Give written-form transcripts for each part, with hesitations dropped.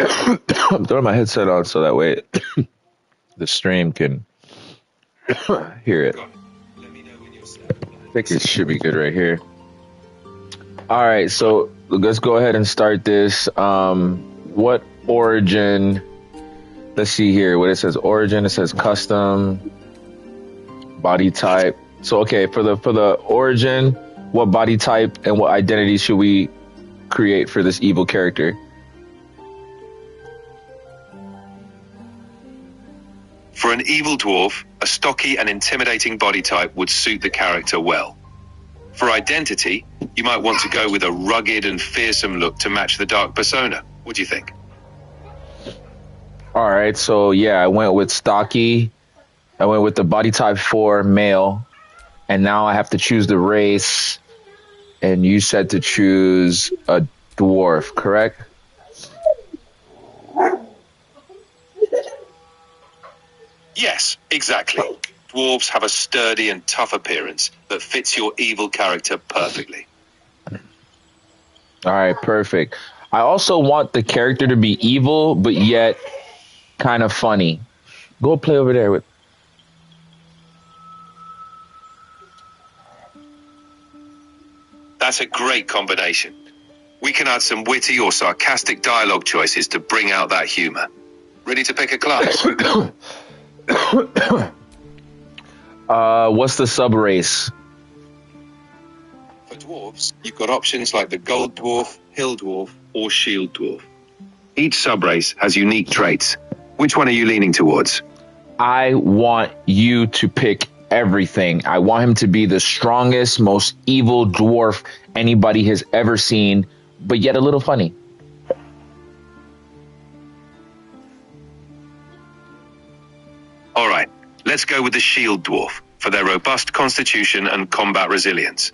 I'm throwing my headset on so that way the stream can hear it. I think it should be good right here. All right, so let's go ahead and start this. What origin? Let's see here. What it says origin, it says custom, body type. So okay, for the origin, what body type and what identity should we create for this evil character? For an evil dwarf, a stocky and intimidating body type would suit the character well. For identity, you might want to go with a rugged and fearsome look to match the dark persona. What do you think? All right, so yeah, I went with stocky. I went with the body type 4 male, and now I have to choose the race. And you said to choose a dwarf, correct? Yes, exactly. Dwarves have a sturdy and tough appearance that fits your evil character perfectly. All right, perfect. I also want the character to be evil, but yet kind of funny. Go play over there with. That's a great combination. We can add some witty or sarcastic dialogue choices to bring out that humor. Ready to pick a class? What's the sub race? For dwarves, you've got options like the Gold Dwarf, Hill Dwarf, or Shield Dwarf. Each subrace has unique traits. Which one are you leaning towards? I want you to pick everything. I want him to be the strongest, most evil dwarf anybody has ever seen, but yet a little funny. All right, let's go with the Shield Dwarf for their robust constitution and combat resilience.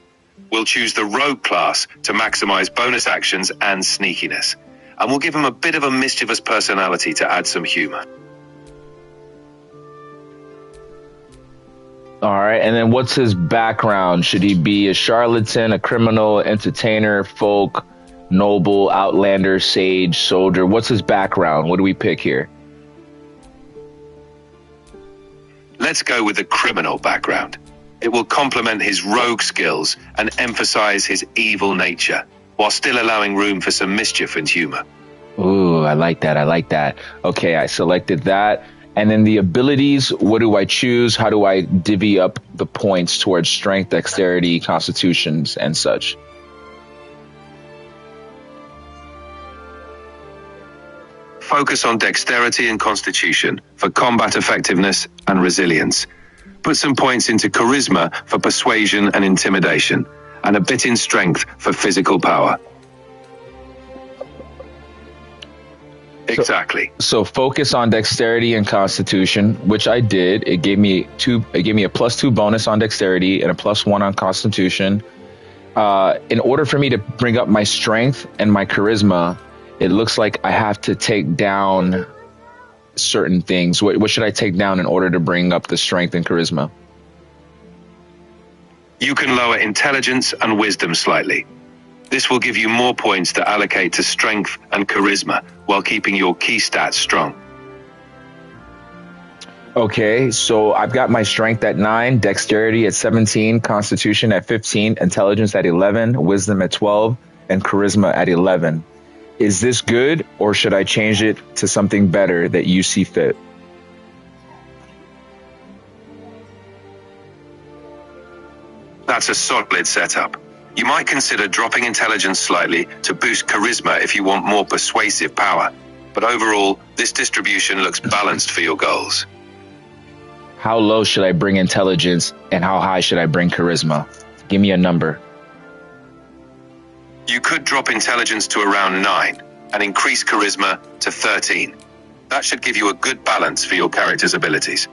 We'll choose the Rogue class to maximize bonus actions and sneakiness. And we'll give him a bit of a mischievous personality to add some humor. All right, and then what's his background? Should he be a charlatan, a criminal, entertainer, folk, noble, outlander, sage, soldier? What's his background? What do we pick here? Let's go with the criminal background. It will complement his rogue skills and emphasize his evil nature, while still allowing room for some mischief and humor. Ooh, I like that. I like that. Okay, I selected that. And then the abilities, what do I choose? How do I divvy up the points towards strength, dexterity, constitutions, and such? Focus on dexterity and constitution for combat effectiveness and resilience. Put some points into charisma for persuasion and intimidation, and a bit in strength for physical power. Exactly. So focus on dexterity and constitution, which I did. It gave me a +2 bonus on dexterity and a +1 on constitution. In order for me to bring up my strength and my charisma, it looks like I have to take down certain things. What should I take down in order to bring up the strength and charisma? You can lower intelligence and wisdom slightly. This will give you more points to allocate to strength and charisma while keeping your key stats strong. Okay, so I've got my strength at 9, dexterity at 17, constitution at 15, intelligence at 11, wisdom at 12, and charisma at 11. Is this good, or should I change it to something better that you see fit? That's a solid setup. You might consider dropping intelligence slightly to boost charisma if you want more persuasive power. But overall, this distribution looks balanced for your goals. How low should I bring intelligence, and how high should I bring charisma? Give me a number. You could drop intelligence to around 9 and increase charisma to 13. That should give you a good balance for your character's abilities.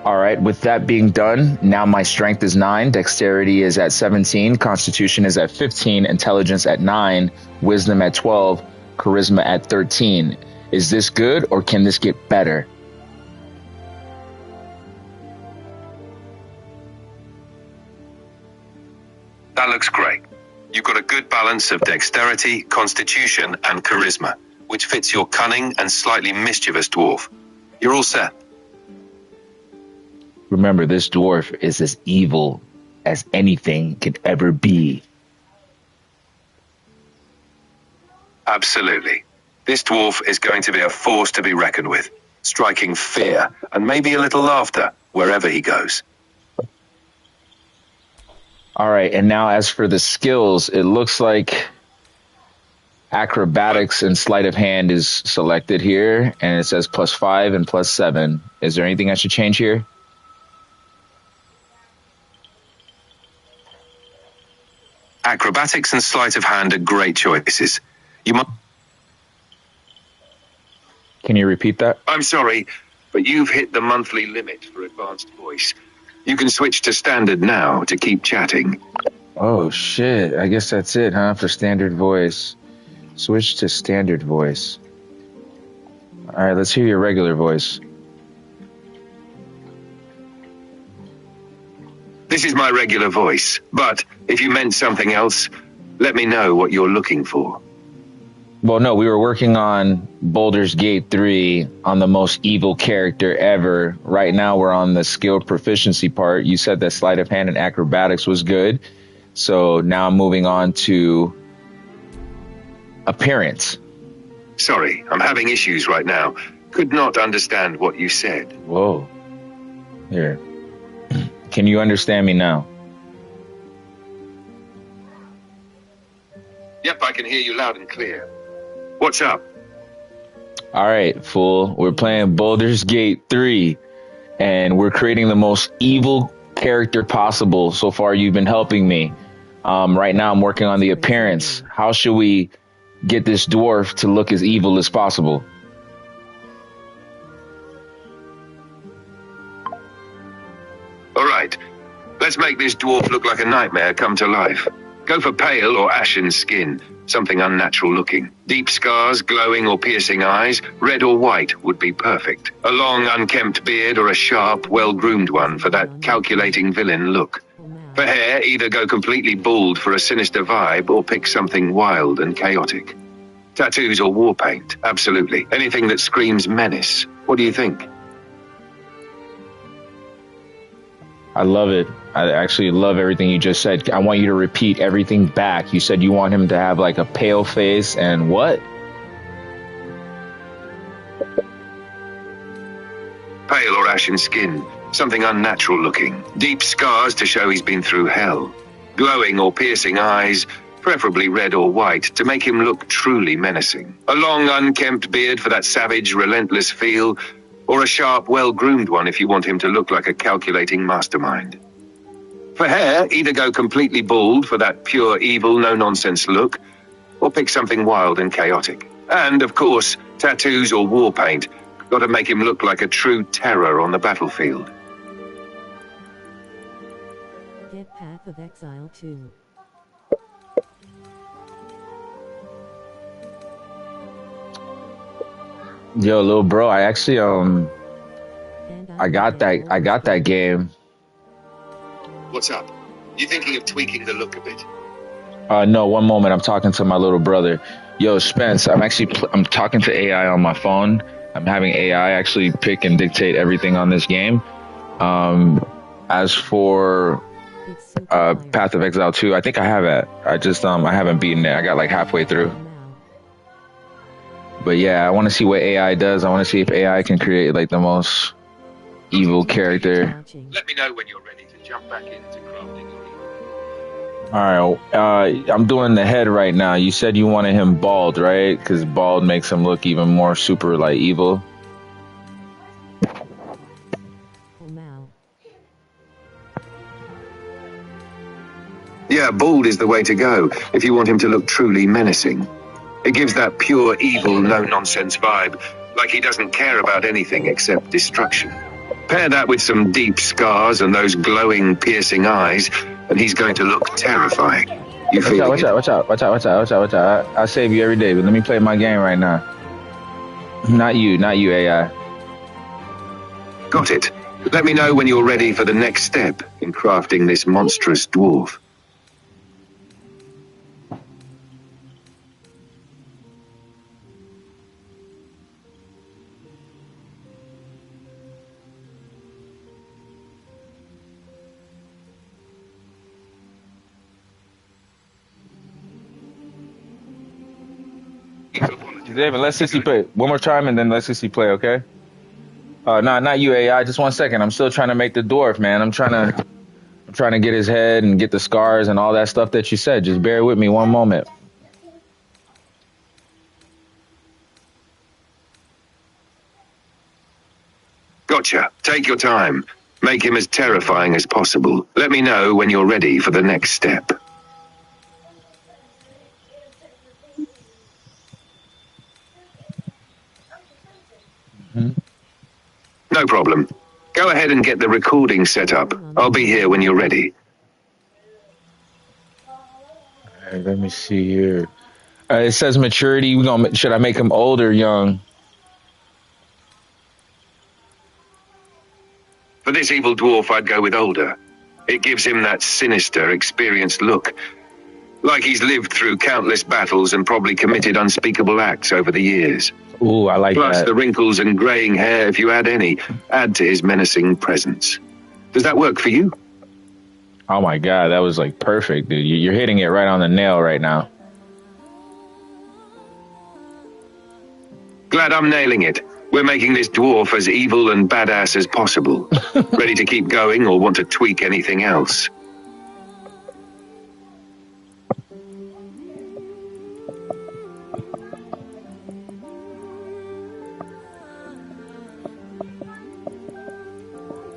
All right, with that being done, now my strength is 9, dexterity is at 17, constitution is at 15, intelligence at 9, wisdom at 12, charisma at 13. Is this good, or can this get better? That looks great. You've got a good balance of dexterity, constitution, and charisma, which fits your cunning and slightly mischievous dwarf. You're all set. Remember, this dwarf is as evil as anything could ever be. Absolutely. This dwarf is going to be a force to be reckoned with, striking fear and maybe a little laughter wherever he goes. All right, and now as for the skills, it looks like acrobatics and sleight of hand is selected here, and it says +5 and +7. Is there anything I should change here? Acrobatics and sleight of hand are great choices. You must... Can you repeat that? I'm sorry, but you've hit the monthly limit for advanced voice. You can switch to standard now to keep chatting. Oh, shit. I guess that's it, huh? For standard voice. Switch to standard voice. All right, let's hear your regular voice. This is my regular voice, but if you meant something else, let me know what you're looking for. Well, no, we were working on Baldur's Gate 3 on the most evil character ever. Right now, we're on the skill proficiency part. You said that sleight of hand and acrobatics was good. So now I'm moving on to appearance. Sorry, I'm having issues right now. Could not understand what you said. Whoa. Here. Can you understand me now? Yep, I can hear you loud and clear. What's up? All right, fool. We're playing Baldur's Gate 3, and we're creating the most evil character possible. So far, you've been helping me. Right now, I'm working on the appearance. How should we get this dwarf to look as evil as possible? All right. Let's make this dwarf look like a nightmare come to life. Go for pale or ashen skin, something unnatural looking. Deep scars, glowing or piercing eyes, red or white would be perfect. A long, unkempt beard or a sharp, well-groomed one for that calculating villain look. For hair, either go completely bald for a sinister vibe or pick something wild and chaotic. Tattoos or war paint, absolutely. Anything that screams menace. What do you think? I love it. I actually love everything you just said. I want you to repeat everything back. You said you want him to have like a pale face and what? Pale or ashen skin, something unnatural looking. Deep scars to show he's been through hell. Glowing or piercing eyes, preferably red or white, to make him look truly menacing. A long, unkempt beard for that savage, relentless feel, or a sharp, well-groomed one if you want him to look like a calculating mastermind. For hair, either go completely bald for that pure evil, no-nonsense look, or pick something wild and chaotic. And, of course, tattoos or war paint. Got to make him look like a true terror on the battlefield. Get Path of Exile 2. Yo, little bro, I actually I got that game. What's up? You thinking of tweaking the look a bit? No, one moment. I'm talking to my little brother. Yo, Spence, I'm talking to AI on my phone. I'm having AI actually pick and dictate everything on this game. As for Path of Exile 2, I think I have it. I just I haven't beaten it. I got like halfway through. But yeah, I want to see what AI does. I want to see if AI can create like the most evil character. Let me know when you're ready to jump back into crafting your evil. All right, I'm doing the head right now. You said you wanted him bald, right? Because bald makes him look even more super like evil. Yeah, bald is the way to go if you want him to look truly menacing. It gives that pure evil, no-nonsense vibe, like he doesn't care about anything except destruction. Pair that with some deep scars and those glowing, piercing eyes, and he's going to look terrifying. You feel Watch out. I save you every day, but let me play my game right now. Not you, AI. Got it. Let me know when you're ready for the next step in crafting this monstrous dwarf. David, let Sissy play one more time, and then let Sissy play. Okay. Not you, AI. Just 1 second. I'm still trying to make the dwarf, man. I'm trying to get his head and get the scars and all that stuff that you said. Just bear with me 1 moment. Gotcha. Take your time. Make him as terrifying as possible. Let me know when you're ready for the next step. No problem. Go ahead and get the recording set up. I'll be here when you're ready. All right, let me see here. It says maturity. Should I make him old or young? For this evil dwarf, I'd go with older. It gives him that sinister, experienced look. Like he's lived through countless battles and probably committed unspeakable acts over the years. Ooh, I like Plus, that. the wrinkles and graying hair, if you add any, add to his menacing presence. Does that work for you? Oh my God, that was like perfect, dude. You're hitting it right on the nail right now. Glad I'm nailing it. We're making this dwarf as evil and badass as possible. Ready to keep going or want to tweak anything else?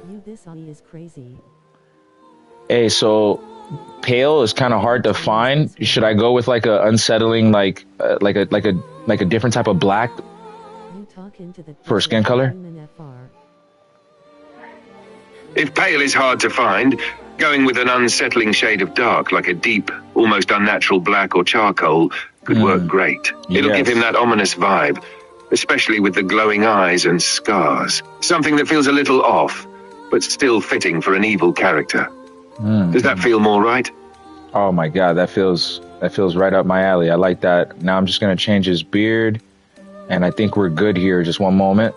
You this Ollie is crazy. Hey, so pale is kind of hard to find. Should I go with like a unsettling, like a different type of black? You talk into the For skin color? FR. If pale is hard to find, going with an unsettling shade of dark, like a deep, almost unnatural black or charcoal, could work great. It'll give him that ominous vibe, especially with the glowing eyes and scars. Something that feels a little off, but still fitting for an evil character. Does that feel more right? Oh my God, that feels right up my alley. I like that. Now I'm just gonna change his beard, and I think we're good here. Just 1 moment.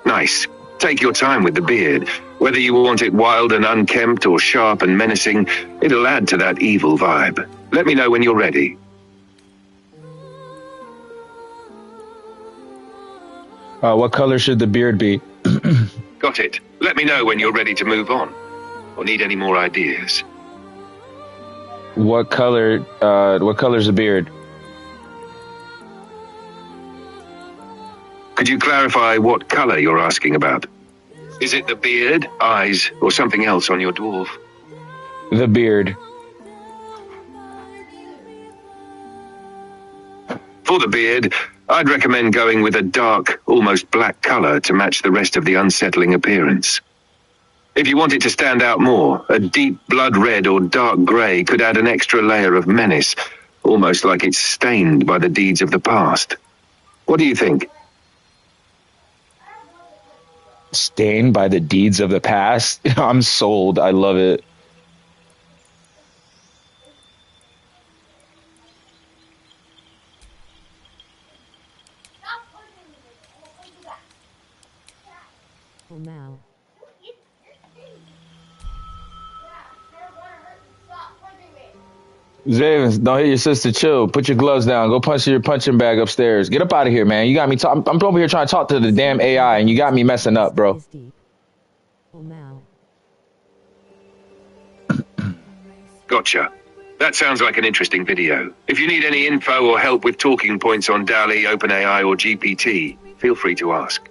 Nice. Take your time with the beard. Whether you want it wild and unkempt or sharp and menacing, it'll add to that evil vibe. Let me know when you're ready. What color should the beard be? Got it. Let me know when you're ready to move on. Or need any more ideas. What color's the beard? Could you clarify what color you're asking about? Is it the beard, eyes, or something else on your dwarf? The beard. For the beard, I'd recommend going with a dark, almost black color to match the rest of the unsettling appearance. If you want it to stand out more, a deep blood red or dark gray could add an extra layer of menace, almost like it's stained by the deeds of the past. What do you think? Stained by the deeds of the past. I'm sold. I love it. Oh now. Zavens, don't hit your sister. Chill. Put your gloves down. Go punch your punching bag upstairs. Get up out of here, man. You got me. I'm over here trying to talk to the damn AI, and you got me messing up, bro. Is deep. Oh now. Gotcha. That sounds like an interesting video. If you need any info or help with talking points on DALL-E, OpenAI, or GPT, feel free to ask.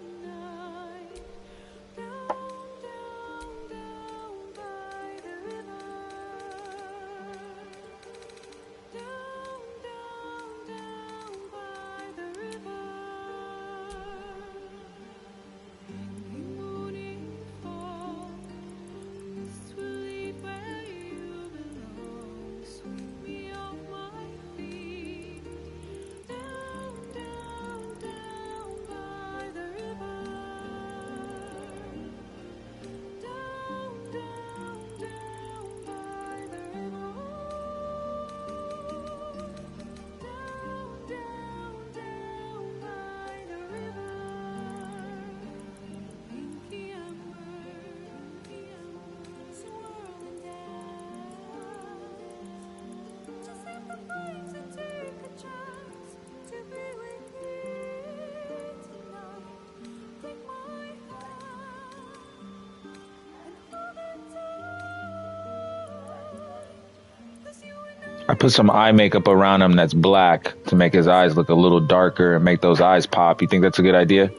put some eye makeup around him that's black to make his eyes look a little darker and make those eyes pop. You think that's a good idea?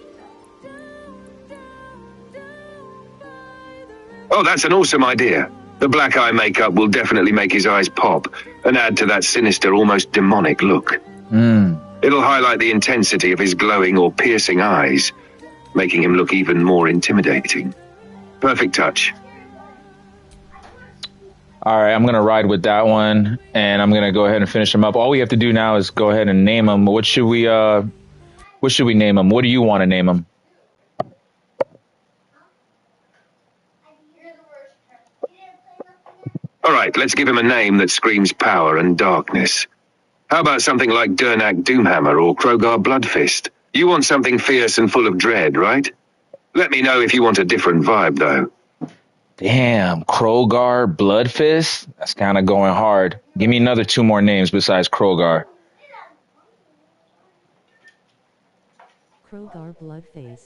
Oh, that's an awesome idea. The black eye makeup will definitely make his eyes pop and add to that sinister, almost demonic look. It'll highlight the intensity of his glowing or piercing eyes, making him look even more intimidating. Perfect touch. All right, I'm going to ride with that one, and I'm going to go ahead and finish him up. All we have to do now is go ahead and name him. What should we name him? What do you want to name him? All right, let's give him a name that screams power and darkness. How about something like Dernak Doomhammer or Krogar Bloodfist? You want something fierce and full of dread, right? Let me know if you want a different vibe, though. Damn, Krogar Bloodfist? That's kind of going hard. Give me another 2 more names besides Krogar. Krogar Bloodface.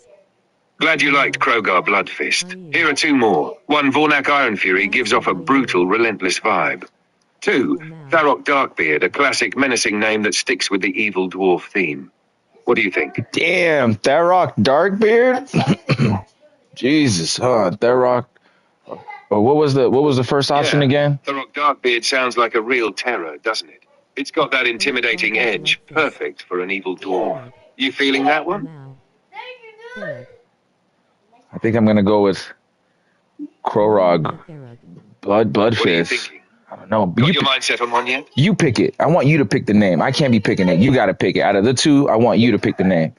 Glad you liked Krogar Bloodfist. Here are 2 more. 1, Vornak Ironfury gives off a brutal, relentless vibe. 2, Tharok Darkbeard, a classic menacing name that sticks with the evil dwarf theme. What do you think? Damn, Tharok Darkbeard? Jesus, Tharok. Oh, what was the first option again? Tharok Darkbeard sounds like a real terror, doesn't it? It's got that intimidating edge, perfect for an evil dwarf. You feeling that one? I think I'm gonna go with Krorog What are you Bloodfist. thinking? I don't know. Got your mindset on one yet? You pick it. I want you to pick the name. I can't be picking it. You got to pick it. Out of the 2, I want you to pick the name.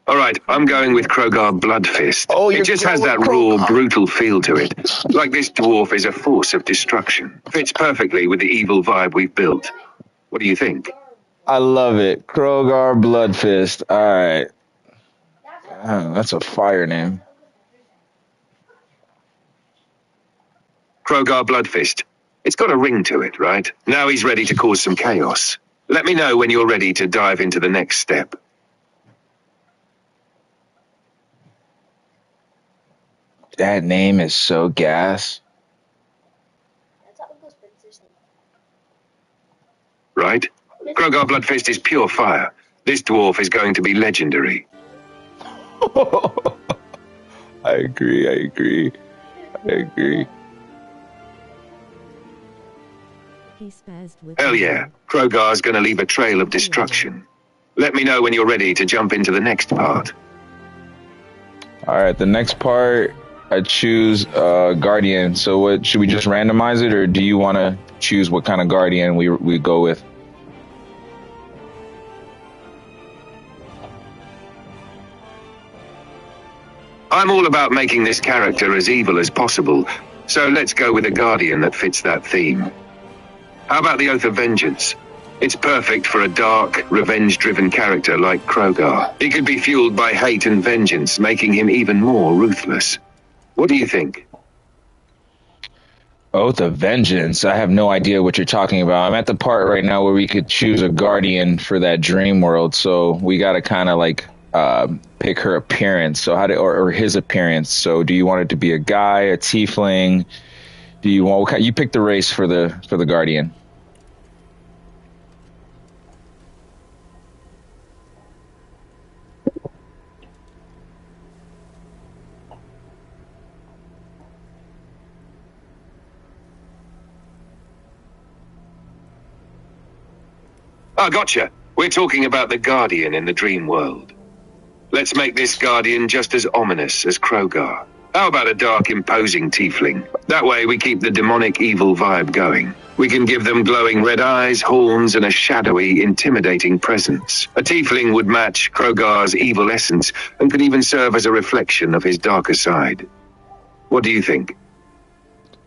All right, I'm going with Krogar Bloodfist. Oh, it just has that raw, brutal feel to it. Like this dwarf is a force of destruction. Fits perfectly with the evil vibe we've built. What do you think? I love it. Krogar Bloodfist. All right. That's a fire name. Krogar Bloodfist. It's got a ring to it, right? Now he's ready to cause some chaos. Let me know when you're ready to dive into the next step. That name is so gas. Right? Krogar Bloodfist is pure fire. This dwarf is going to be legendary. I agree. He spazzed with Hell yeah, Krogar's gonna leave a trail of destruction. Let me know when you're ready to jump into the next part. All right, the next part, I choose Guardian. So what, should we just randomize it, or do you want to choose what kind of Guardian we go with? I'm all about making this character as evil as possible, so let's go with a Guardian that fits that theme. How about the Oath of Vengeance? It's perfect for a dark, revenge-driven character like Krogar. He could be fueled by hate and vengeance, making him even more ruthless. What do you think? Oath of Vengeance. I have no idea what you're talking about. I'm at the part right now where we could choose a Guardian for that dream world, so we got to kind of like pick her appearance. So or his appearance. So do you want it to be a guy, a tiefling? Do you want you pick the race for the Guardian? Ah, gotcha. We're talking about the Guardian in the dream world. Let's make this Guardian just as ominous as Krogar. How about a dark, imposing tiefling? That way we keep the demonic evil vibe going. We can give them glowing red eyes, horns, and a shadowy, intimidating presence. A tiefling would match Krogar's evil essence and could even serve as a reflection of his darker side. What do you think?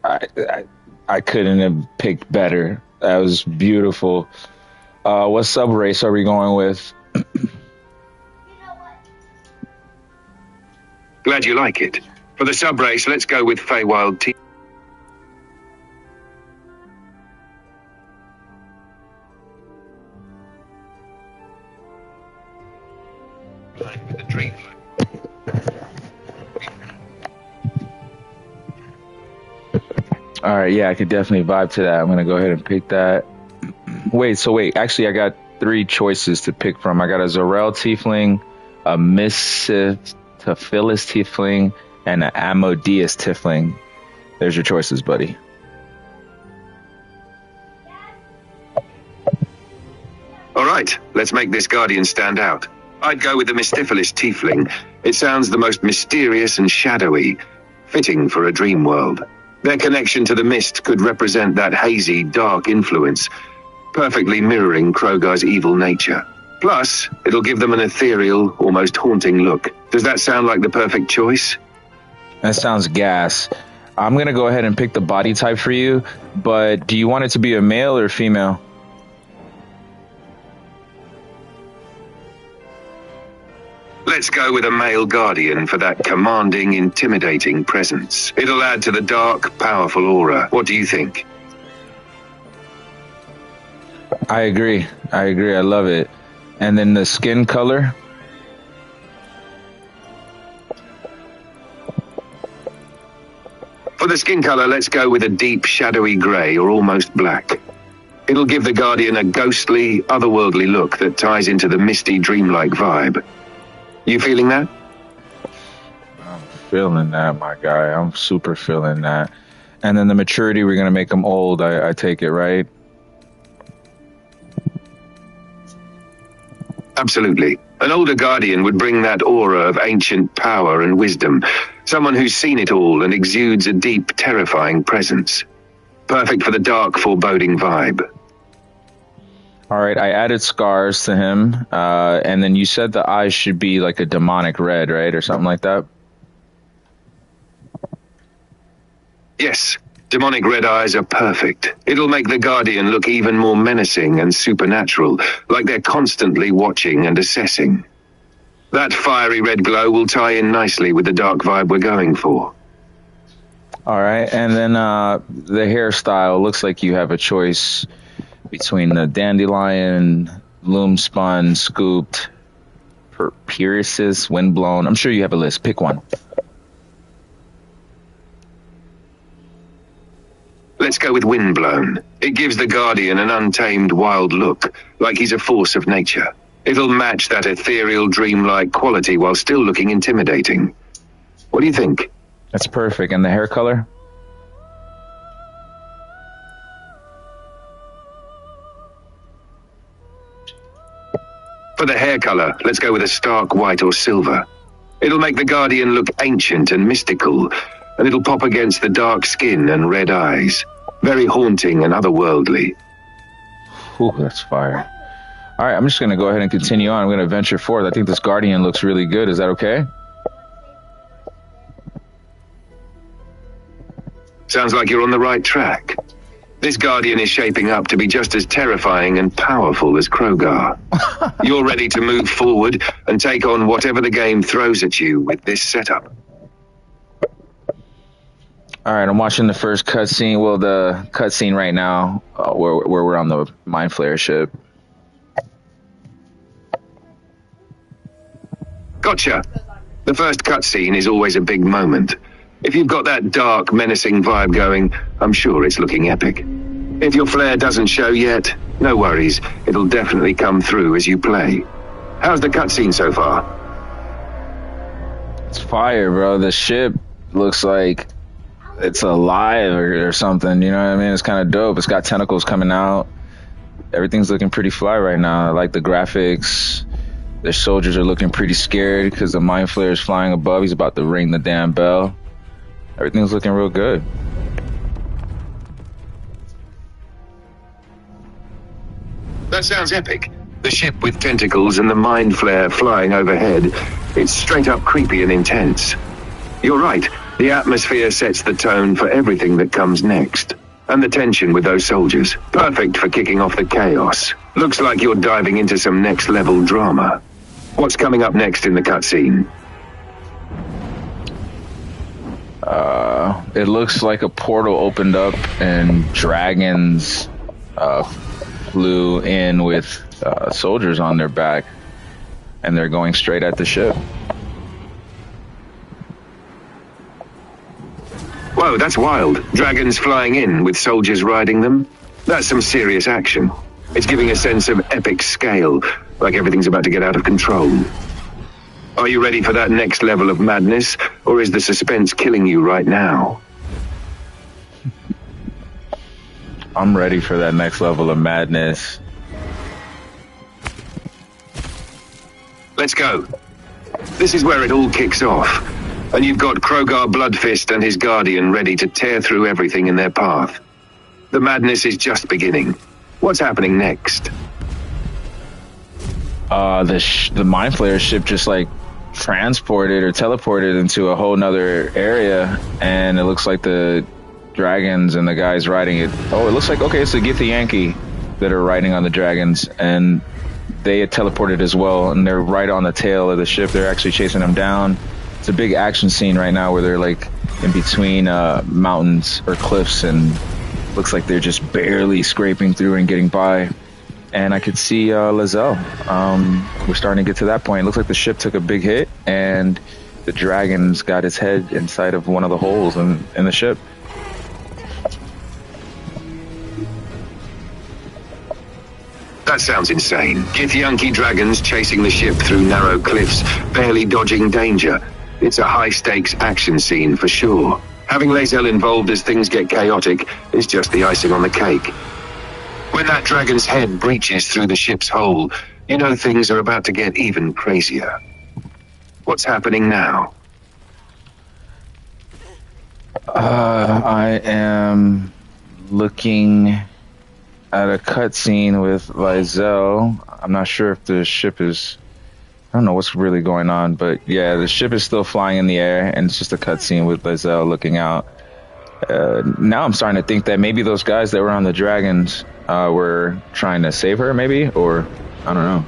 I couldn't have picked better. That was beautiful. What sub race are we going with? Glad you like it. For the sub race, let's go with Feywild T. With the dream. All right, yeah, I could definitely vibe to that. I'm gonna go ahead and pick that. Wait. Actually, I got 3 choices to pick from. I got a Zorel Tiefling, a Misophilis Tiefling, and an Amodius Tiefling. There's your choices, buddy. All right, let's make this Guardian stand out. I'd go with the Mistiphilis Tiefling. It sounds the most mysterious and shadowy, fitting for a dream world. Their connection to the mist could represent that hazy, dark influence, perfectly mirroring Krogar's evil nature. Plus, it'll give them an ethereal, almost haunting look. Does that sound like the perfect choice? That sounds gas. I'm gonna go ahead and pick the body type for you, but do you want it to be a male or female? Let's go with a male Guardian for that commanding, intimidating presence. It'll add to the dark, powerful aura. What do you think? I agree. I love it. And then the skin color? For the skin color, let's go with a deep, shadowy grey or almost black. It'll give the Guardian a ghostly, otherworldly look that ties into the misty, dreamlike vibe. You feeling that? I'm feeling that, my guy. I'm super feeling that. And then the maturity, we're going to make them old. I take it, right? Absolutely. An older Guardian would bring that aura of ancient power and wisdom. Someone who's seen it all and exudes a deep, terrifying presence. Perfect for the dark, foreboding vibe. All right, I added scars to him. And then you said the eyes should be like a demonic red, right? Or something like that? Yes. Demonic red eyes are perfect. It'll make the Guardian look even more menacing and supernatural, like they're constantly watching and assessing. That fiery red glow will tie in nicely with the dark vibe we're going for. All right, and then the hairstyle looks like you have a choice between the dandelion, loom spun, scooped, Pyrrhisis, windblown. I'm sure you have a list. Pick one. Let's go with windblown. It gives the Guardian an untamed, wild look, like he's a force of nature. It'll match that ethereal, dreamlike quality while still looking intimidating. What do you think? That's perfect. And the hair color? For the hair color, let's go with a stark white or silver. It'll make the Guardian look ancient and mystical, and it'll pop against the dark skin and red eyes. Very haunting and otherworldly. Ooh, that's fire. All right, I'm just going to go ahead and continue on. I'm going to venture forth. I think this Guardian looks really good. Is that okay? Sounds like you're on the right track. This Guardian is shaping up to be just as terrifying and powerful as Krogar. You're ready to move forward and take on whatever the game throws at you with this setup. All right, I'm watching the first cutscene. Well, the cutscene right now, where we're on the Mind Flayer ship. Gotcha. The first cutscene is always a big moment. If you've got that dark, menacing vibe going, I'm sure it's looking epic. If your flair doesn't show yet, no worries. It'll definitely come through as you play. How's the cutscene so far? It's fire, bro. The ship looks like it's alive or something, you know what I mean? It's kind of dope. It's got tentacles coming out. Everything's looking pretty fly right now. I like the graphics. The soldiers are looking pretty scared because the Mind Flayer is flying above. He's about to ring the damn bell. Everything's looking real good. That sounds epic. The ship with tentacles and the Mind Flayer flying overhead. It's straight up creepy and intense. You're right. The atmosphere sets the tone for everything that comes next. And the tension with those soldiers. Perfect for kicking off the chaos. Looks like you're diving into some next level drama. What's coming up next in the cutscene? It looks like a portal opened up and dragons flew in with soldiers on their back, and they're going straight at the ship. Whoa, that's wild. Dragons flying in with soldiers riding them. That's some serious action. It's giving a sense of epic scale, like everything's about to get out of control. Are you ready for that next level of madness, or is the suspense killing you right now? I'm ready for that next level of madness. Let's go. This is where it all kicks off. And you've got Krogar Bloodfist and his guardian ready to tear through everything in their path. The madness is just beginning. What's happening next? The Mind Flayer ship just like transported or teleported into a whole nother area, and it looks like the dragons and the guys riding it. Oh, it looks like, okay, it's the Githyanki that are riding on the dragons, and they had teleported as well, and they're right on the tail of the ship. They're actually chasing them down. It's a big action scene right now where they're like in between mountains or cliffs, and looks like they're just barely scraping through and getting by. And I could see Lae'zel. We're starting to get to that point. It looks like the ship took a big hit, and the dragon's got its head inside of one of the holes in the ship. That sounds insane. Githyanki dragons chasing the ship through narrow cliffs, barely dodging danger. It's a high-stakes action scene for sure. Having Lae'zel involved as things get chaotic is just the icing on the cake. When that dragon's head breaches through the ship's hole, you know things are about to get even crazier. What's happening now? I am looking at a cutscene with Lae'zel. I'm not sure if the ship is... I don't know what's really going on, but yeah, the ship is still flying in the air, and it's just a cutscene with Lae'zel looking out. Now I'm starting to think that maybe those guys that were on the dragons were trying to save her, maybe, or I don't know.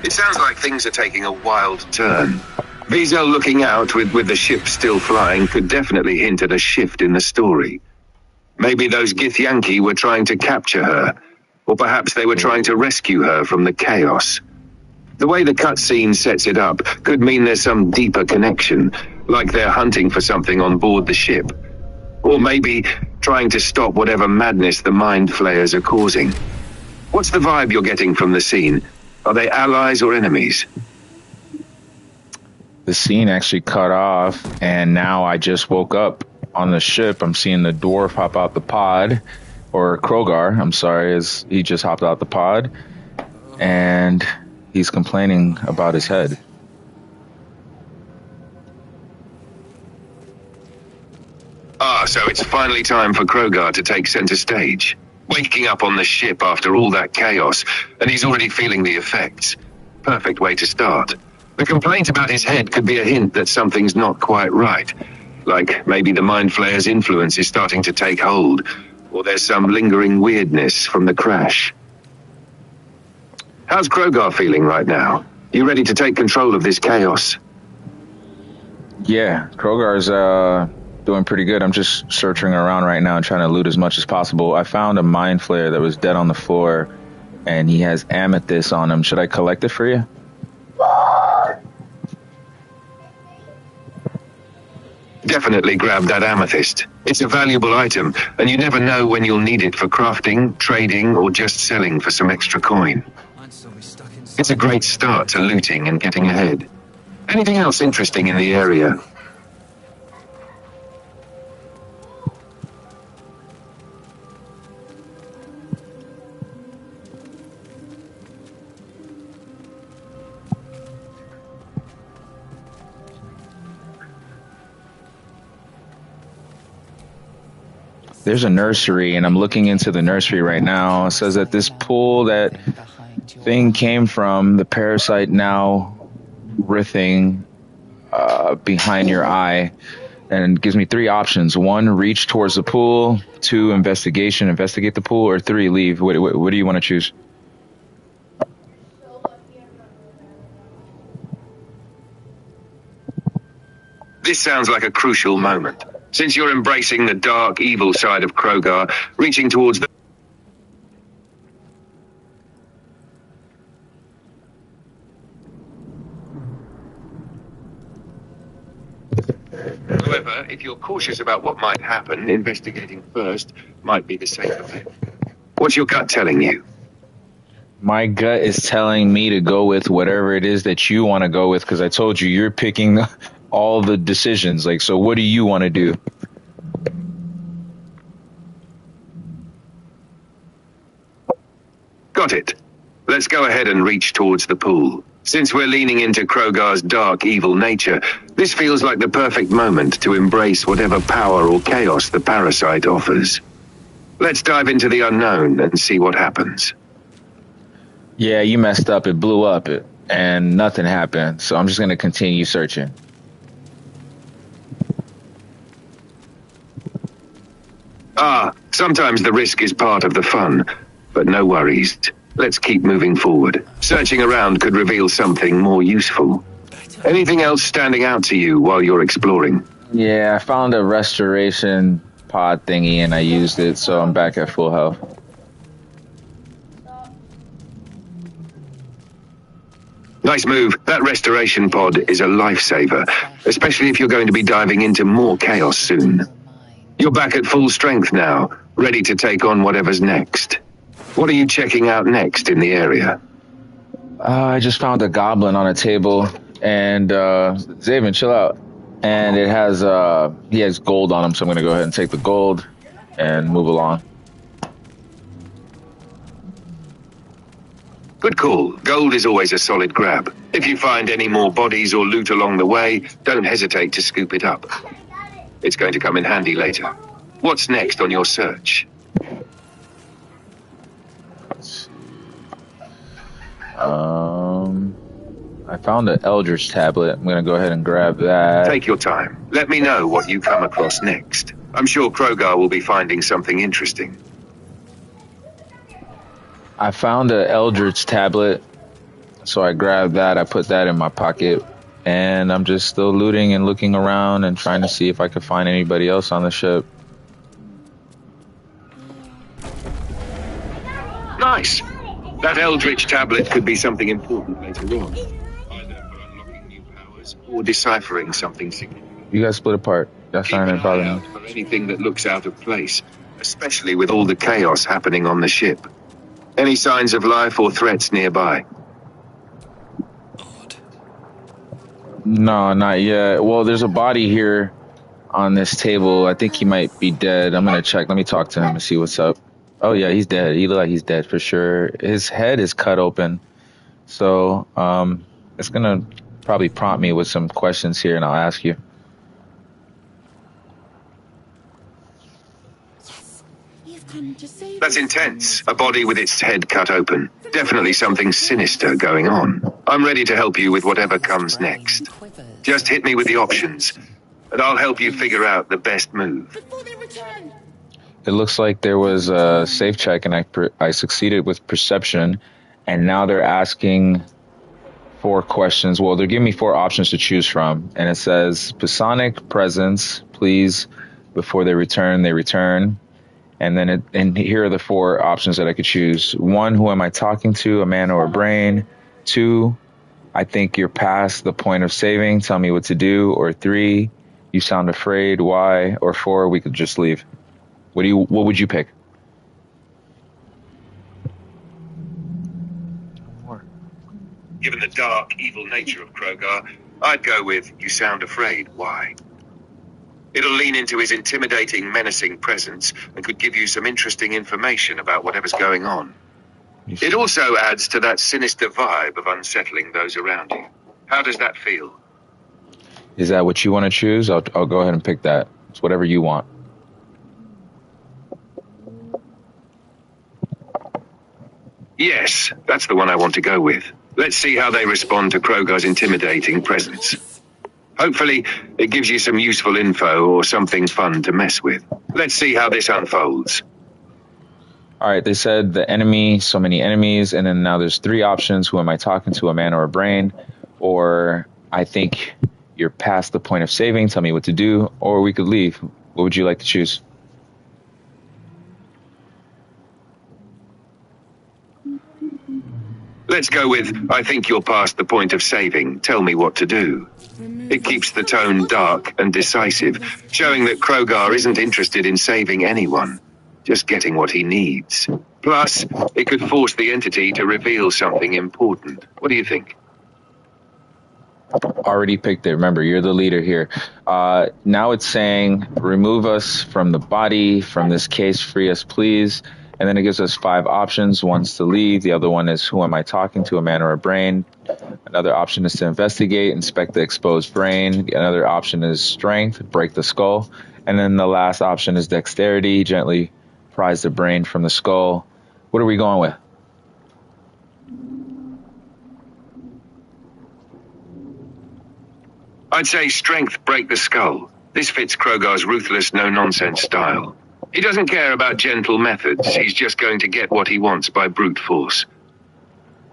It sounds like things are taking a wild turn. Vizel looking out with the ship still flying could definitely hint at a shift in the story. Maybe those Githyanki were trying to capture her, or perhaps they were trying to rescue her from the chaos. The way the cutscene sets it up could mean there's some deeper connection, like they're hunting for something on board the ship. Or maybe trying to stop whatever madness the Mind Flayers are causing. What's the vibe you're getting from the scene? Are they allies or enemies? The scene actually cut off, and now I just woke up on the ship. I'm seeing the dwarf hop out the pod, or Krogar, I'm sorry, as he just hopped out the pod, and he's complaining about his head. So it's finally time for Krogar to take center stage. Waking up on the ship after all that chaos, and he's already feeling the effects. Perfect way to start. The complaint about his head could be a hint that something's not quite right. Like maybe the Mind Flayer's influence is starting to take hold, or there's some lingering weirdness from the crash. How's Krogar feeling right now? You ready to take control of this chaos? Yeah, Krogar's doing pretty good. I'm just searching around right now and trying to loot as much as possible. I found a Mind Flayer that was dead on the floor, and he has amethyst on him. Should I collect it for you? Definitely grab that amethyst. It's a valuable item, and you never know when you'll need it for crafting, trading, or just selling for some extra coin. It's a great start to looting and getting ahead. Anything else interesting in the area? There's a nursery, and I'm looking into the nursery right now. It says that this pool that thing came from, the parasite now writhing behind your eye, and it gives me 3 options. 1, reach towards the pool. 2, investigation, investigate the pool. Or 3, leave. What do you want to choose? This sounds like a crucial moment. Since you're embracing the dark, evil side of Krogar, reaching towards the... However, if you're cautious about what might happen, investigating first might be the safer bet. What's your gut telling you? My gut is telling me to go with whatever it is that you want to go with, because I told you you're picking all the decisions. Like, so what do you want to do? Got it. Let's go ahead and reach towards the pool. Since we're leaning into Krogar's dark, evil nature, this feels like the perfect moment to embrace whatever power or chaos the parasite offers. Let's dive into the unknown and see what happens. Yeah, you messed up. It blew up, and nothing happened. So I'm just going to continue searching. Sometimes the risk is part of the fun, but no worries. Let's keep moving forward. Searching around could reveal something more useful. Anything else standing out to you while you're exploring? Yeah, I found a restoration pod thingy and I used it, so I'm back at full health. Nice move. That restoration pod is a lifesaver, especially if you're going to be diving into more chaos soon. You're back at full strength now, ready to take on whatever's next. What are you checking out next in the area? I just found a goblin on a table, and Zaven, chill out. And it has he has gold on him, so I'm gonna go ahead and take the gold and move along. Good call. Gold is always a solid grab. If you find any more bodies or loot along the way, don't hesitate to scoop it up. It's going to come in handy later. What's next on your search? I found an Eldritch tablet. I'm gonna go ahead and grab that. Take your time. Let me know what you come across next. I'm sure Krogar will be finding something interesting. I found an Eldritch tablet, so I grabbed that. I put that in my pocket, and I'm just still looting and looking around and trying to see if I could find anybody else on the ship. Nice. That Eldritch tablet could be something important later on. Either for unlocking new powers or deciphering something significant. You guys split apart. That's Keep not an gonna bother eye me. out for anything that looks out of place, especially with all the chaos happening on the ship. Any signs of life or threats nearby? No, not yet. Well, there's a body here on this table. I think he might be dead. I'm gonna check. Let me talk to him and see what's up. Oh yeah, he's dead. He looks like he's dead for sure. His head is cut open. So it's gonna probably prompt me with some questions here, and I'll ask you. That's intense. A body with its head cut open. Definitely something sinister going on. I'm ready to help you with whatever comes next. Just hit me with the options, and I'll help you figure out the best move. It looks like there was a safe check, and I succeeded with perception, and now they're asking 4 questions. Well, they're giving me 4 options to choose from, and it says Psionic presence, please. Before they return. And then and here are the 4 options that I could choose. 1, who am I talking to, a man or a brain? 2, I think you're past the point of saving, tell me what to do. Or 3, you sound afraid, why? Or 4, we could just leave. What would you pick? Given the dark, evil nature of Krogar, I'd go with you sound afraid, why? It'll lean into his intimidating, menacing presence and could give you some interesting information about whatever's going on. It also adds to that sinister vibe of unsettling those around you. How does that feel? Is that what you want to choose? I'll go ahead and pick that. It's whatever you want. Yes, that's the one I want to go with. Let's see how they respond to Krogar's intimidating presence. Hopefully, it gives you some useful info or something fun to mess with. Let's see how this unfolds. All right, they said the enemy, so many enemies, and then now there's 3 options. Who am I talking to, a man or a brain? Or I think you're past the point of saving, tell me what to do, or we could leave. What would you like to choose? Let's go with, I think you're past the point of saving, tell me what to do. It keeps the tone dark and decisive, showing that Krogar isn't interested in saving anyone, just getting what he needs. Plus, it could force the entity to reveal something important. What do you think? Already picked it. Remember, you're the leader here. Now it's saying, remove us from the body, from this case, free us, please. And then it gives us 5 options. One's to leave. The other one is, who am I talking to, a man or a brain? Another option is to investigate, inspect the exposed brain. Another option is strength, break the skull. And then the last option is dexterity, gently prise the brain from the skull. What are we going with? I'd say strength, break the skull. This fits Krogar's ruthless, no-nonsense style. He doesn't care about gentle methods. He's just going to get what he wants by brute force.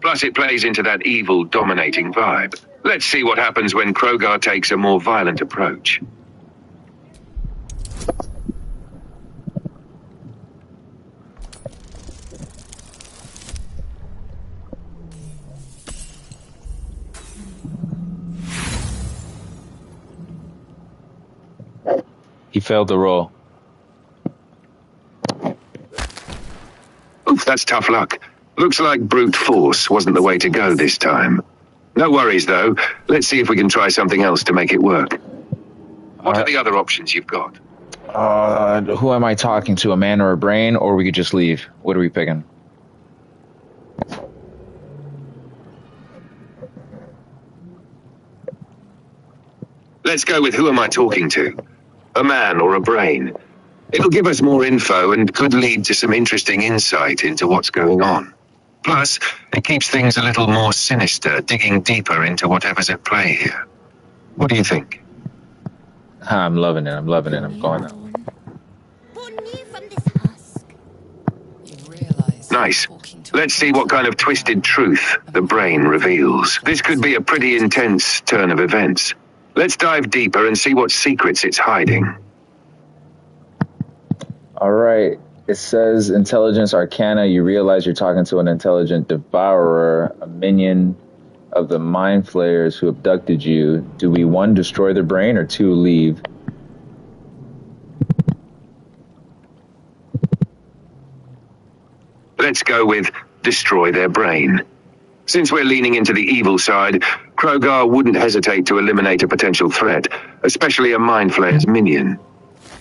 Plus, it plays into that evil, dominating vibe. Let's see what happens when Krogar takes a more violent approach. He failed the roll. Oof, that's tough luck. Looks like brute force wasn't the way to go this time. No worries, though. Let's see if we can try something else to make it work. What are the other options you've got? Who am I talking to, a man or a brain? Or we could just leave. What are we picking? Let's go with who am I talking to? A man or a brain? It'll give us more info and could lead to some interesting insight into what's going on. Plus, it keeps things a little more sinister, digging deeper into whatever's at play here. What do you think? I'm loving it. I'm loving it. I'm going out. Nice. Let's see what kind of twisted truth the brain reveals. This could be a pretty intense turn of events. Let's dive deeper and see what secrets it's hiding. All right. It says Intelligence Arcana. You realize you're talking to an intelligent devourer, a minion of the mind flayers who abducted you. Do we, 1, destroy the brain, or 2, leave? Let's go with destroy their brain. Since we're leaning into the evil side, Krogar wouldn't hesitate to eliminate a potential threat, especially a mind flayer's minion.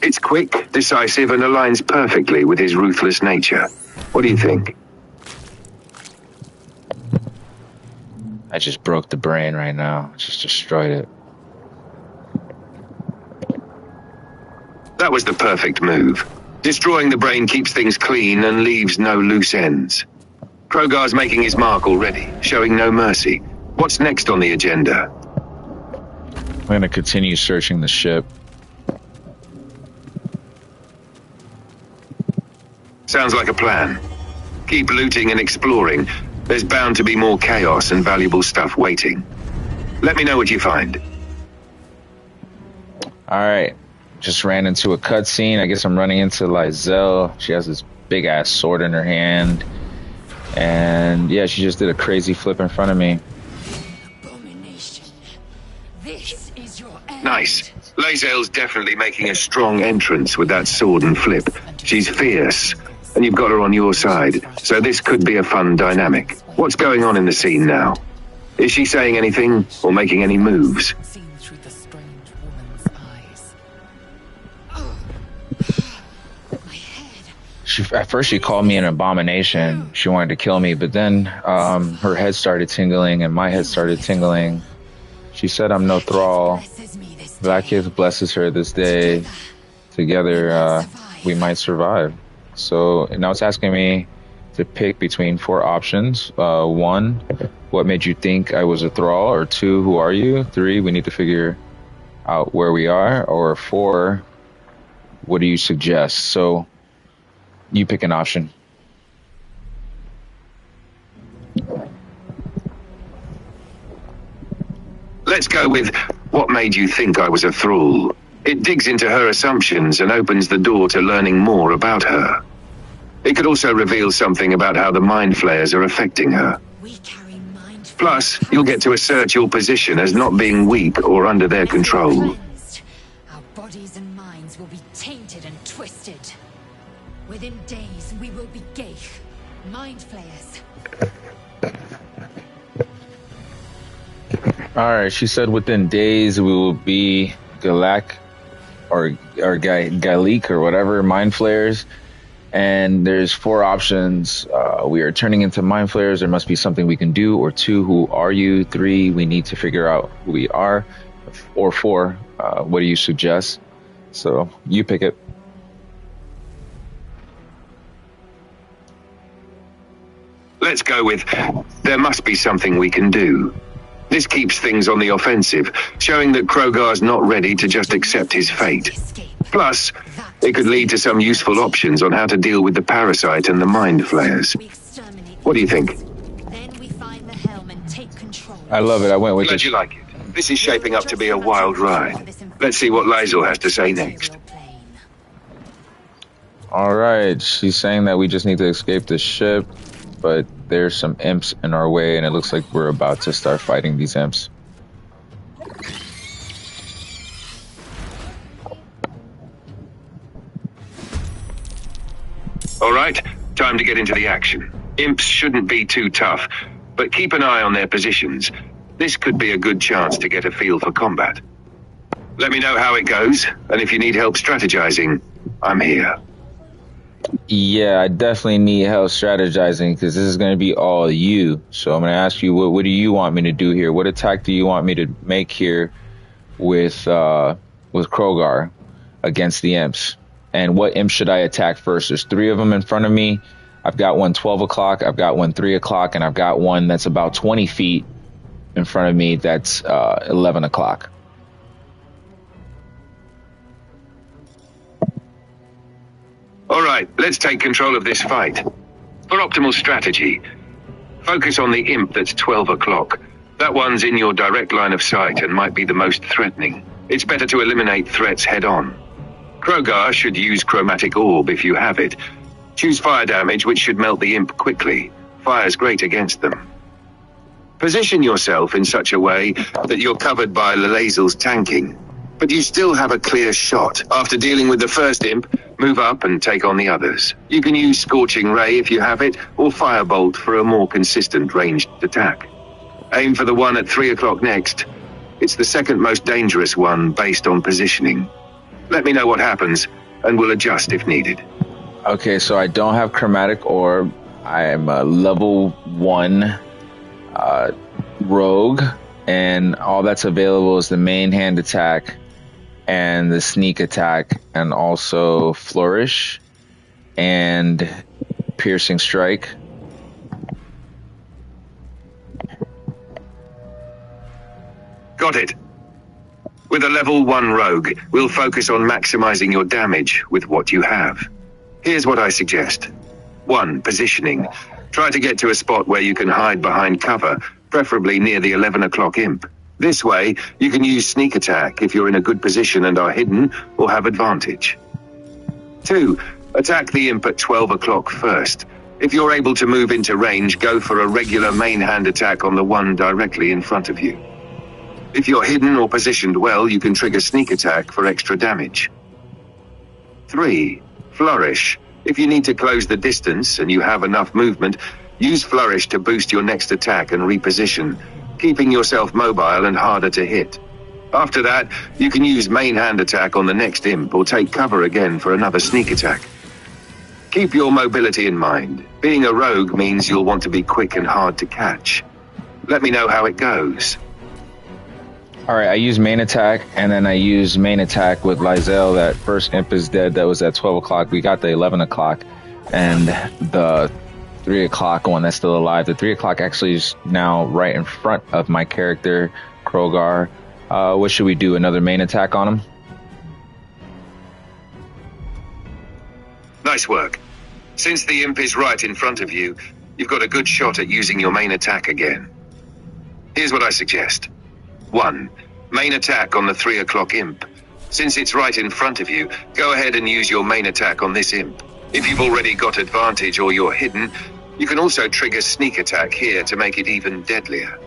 It's quick, decisive, and aligns perfectly with his ruthless nature. What do you think? I just broke the brain right now. Just destroyed it. That was the perfect move. Destroying the brain keeps things clean and leaves no loose ends. Krogar's making his mark already, showing no mercy. What's next on the agenda? I'm going to continue searching the ship. Sounds like a plan. Keep looting and exploring. There's bound to be more chaos and valuable stuff waiting. Let me know what you find. All right. Just ran into a cutscene. I guess I'm running into Lizelle. She has this big ass sword in her hand. And yeah, she just did a crazy flip in front of me. Abomination. This is your end. Nice. Lazelle's definitely making a strong entrance with that sword and flip. She's fierce, and you've got her on your side, so this could be a fun dynamic. What's going on in the scene now? Is she saying anything or making any moves? Seen through the strange woman's eyes. My head. At first she called me an abomination. She wanted to kill me, but then her head started tingling and my head started tingling. She said I'm no thrall. Vlaakith blesses her this day. Together, we might survive. So now it's asking me to pick between 4 options. 1, what made you think I was a thrall? Or 2, who are you? 3, we need to figure out where we are. Or 4, what do you suggest? So you pick an option. Let's go with what made you think I was a thrall. It digs into her assumptions and opens the door to learning more about her. It could also reveal something about how the mind flayers are affecting her. We carry mind. Plus, you'll get to assert your position as not being weak or under their control. Our bodies and minds will be tainted and twisted. Within days, we will be Geich, mind flayers. Alright, she said within days we will be Galak or Galik or whatever, mind flayers. And there's 4 options. We are turning into mind flayers. There must be something we can do. Or 2, who are you? 3, we need to figure out who we are. Or 4, what do you suggest? So you pick it. Let's go with, there must be something we can do. This keeps things on the offensive, showing that Krogar's not ready to just accept his fate. Plus, it could lead to some useful options on how to deal with the parasite and the mind flayers. What do you think? Then we find the helm and take control. I love it. I went with Glad it. you like it. This is shaping up to be a wild ride. Let's see what Lae'zel has to say next. All right. She's saying that we just need to escape the ship, but there's some imps in our way, and it looks like we're about to start fighting these imps. All right, time to get into the action. Imps shouldn't be too tough, but keep an eye on their positions. This could be a good chance to get a feel for combat. Let me know how it goes, and if you need help strategizing, I'm here. Yeah, I definitely need help strategizing because this is going to be all you. So I'm going to ask you, what do you want me to do here? What attack do you want me to make here with Krogar against the imps? And what imp should I attack first? There's 3 of them in front of me. I've got one 12 o'clock, I've got one 3 o'clock, and I've got one that's about 20 feet in front of me that's 11 o'clock. All right, let's take control of this fight. For optimal strategy, focus on the imp that's 12 o'clock. That one's in your direct line of sight and might be the most threatening. It's better to eliminate threats head on. Krogar should use Chromatic Orb if you have it. Choose fire damage, which should melt the imp quickly. Fire's great against them. Position yourself in such a way that you're covered by Lae'zel's tanking, but you still have a clear shot. After dealing with the first imp, move up and take on the others. You can use Scorching Ray if you have it, or Firebolt for a more consistent ranged attack. Aim for the one at 3 o'clock next. It's the second most dangerous one based on positioning. Let me know what happens, and we'll adjust if needed. Okay, so I don't have Chromatic Orb. I am a level 1 rogue, and all that's available is the main hand attack and the sneak attack, and also Flourish and Piercing Strike. Got it. With a level 1 rogue, we'll focus on maximizing your damage with what you have. Here's what I suggest. 1. Positioning. Try to get to a spot where you can hide behind cover, preferably near the 11 o'clock imp. This way, you can use sneak attack if you're in a good position and are hidden or have advantage. 2. Attack the imp at 12 o'clock first. If you're able to move into range, go for a regular main hand attack on the one directly in front of you. If you're hidden or positioned well, you can trigger sneak attack for extra damage. 3. Flourish. If you need to close the distance and you have enough movement, use Flourish to boost your next attack and reposition, keeping yourself mobile and harder to hit. After that, you can use main hand attack on the next imp or take cover again for another sneak attack. Keep your mobility in mind. Being a rogue means you'll want to be quick and hard to catch. Let me know how it goes. All right, I use main attack, and then I use main attack with Lae'zel. That first imp is dead. That was at 12 o'clock. We got the 11 o'clock, and the 3 o'clock one that's still alive. The 3 o'clock actually is now right in front of my character, Krogar. What should we do? Another main attack on him? Nice work. Since the imp is right in front of you, you've got a good shot at using your main attack again. Here's what I suggest. 1. Main attack on the 3 o'clock imp. Since it's right in front of you, go ahead and use your main attack on this imp. If you've already got advantage or you're hidden, you can also trigger sneak attack here to make it even deadlier.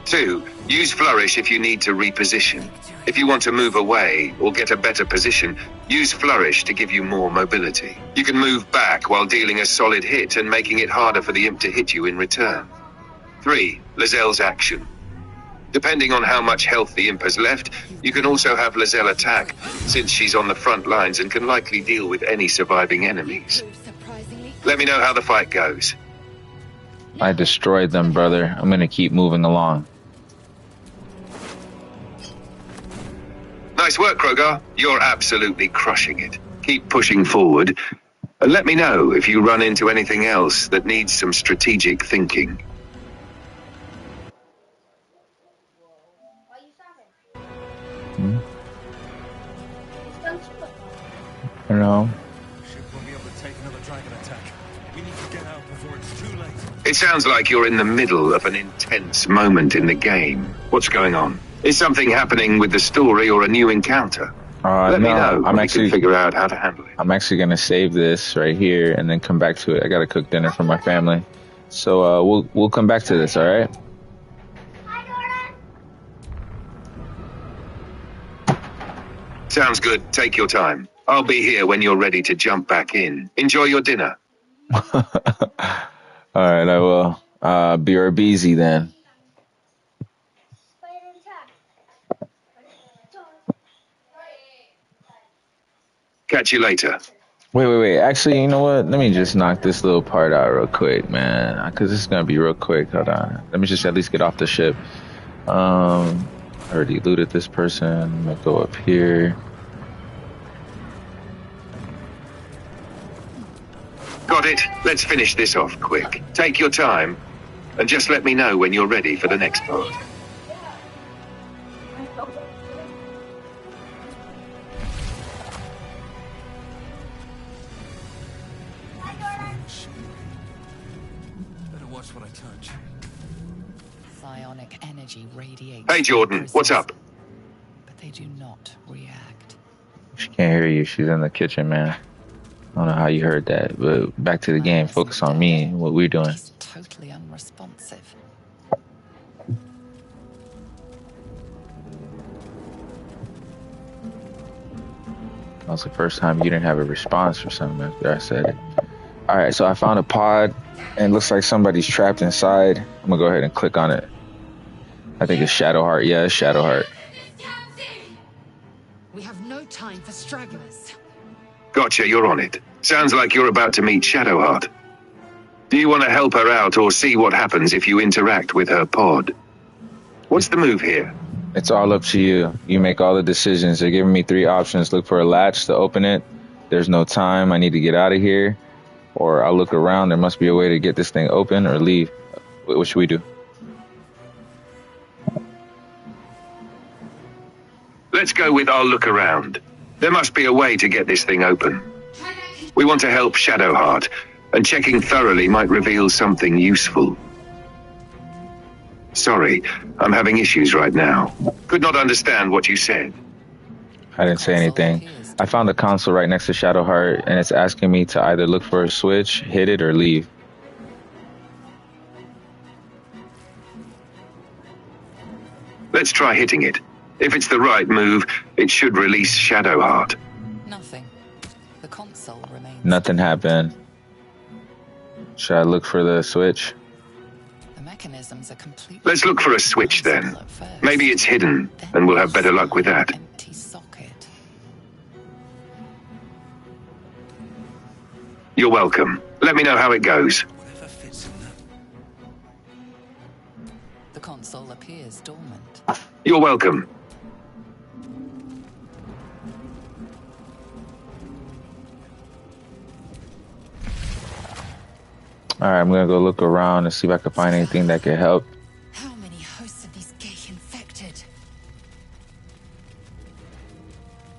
2. Use Flourish if you need to reposition. If you want to move away or get a better position, use Flourish to give you more mobility. You can move back while dealing a solid hit and making it harder for the imp to hit you in return. 3. Lae'zel's action. Depending on how much health the imp has left, you can also have Lae'zel attack, since she's on the front lines and can likely deal with any surviving enemies. Let me know how the fight goes. I destroyed them, brother. I'm gonna keep moving along. Nice work, Krogar. You're absolutely crushing it. Keep pushing forward. And let me know if you run into anything else that needs some strategic thinking. I don't know. It sounds like you're in the middle of an intense moment in the game. What's going on? Is something happening with the story or a new encounter? Let me know. I'm We actually can figure out how to handle it. I'm actually gonna save this right here and then come back to it. I gotta cook dinner for my family, so we'll come back to this. All right. Sounds good. Take your time. I'll be here when you're ready to jump back in. Enjoy your dinner. All right, I will. BRBZ then. Catch you later. Wait. Actually, you know what? Let me just knock this little part out real quick, man. Because this is going to be real quick. Hold on. Let me just at least get off the ship. I already looted this person. I'm going to go up here. Got it. Let's finish this off quick. Take your time. And just let me know when you're ready for the next part. Better watch what I touch. Psionic energy radiates. Hey, Jordan. What's up? But they do not react. She can't hear you. She's in the kitchen, man. I don't know how you heard that, but back to the game. Focus on me and what we're doing. He's totally unresponsive. That was the first time you didn't have a response for something after I said it. All right, so I found a pod, and it looks like somebody's trapped inside. I'm gonna go ahead and click on it. I think it's Shadowheart. Yeah, it's Shadowheart. We have no time for stragglers. Gotcha, you're on it. Sounds like you're about to meet Shadowheart. Do you want to help her out or see what happens if you interact with her pod? What's the move here? It's all up to you. You make all the decisions. They're giving me 3 options. Look for a latch to open it. There's no time. I need to get out of here. Or I'll look around. There must be a way to get this thing open or leave. What should we do? Let's go with I'll look around. There must be a way to get this thing open. We want to help Shadowheart, and checking thoroughly might reveal something useful. Sorry, I'm having issues right now. Could not understand what you said. I didn't say anything. I found a console right next to Shadowheart, and it's asking me to either look for a switch, hit it, or leave. Let's try hitting it. If it's the right move, it should release Shadowheart. Nothing. The console remains. Nothing happened. Should I look for the switch? The mechanisms are completely. Let's look for a switch then. Maybe it's hidden, and we'll have better luck with that. Empty socket. You're welcome. Let me know how it goes. Whatever fits in that. The console appears dormant. You're welcome. All right, I'm gonna go look around and see if I can find anything that can help. How many hosts of these Geich infected?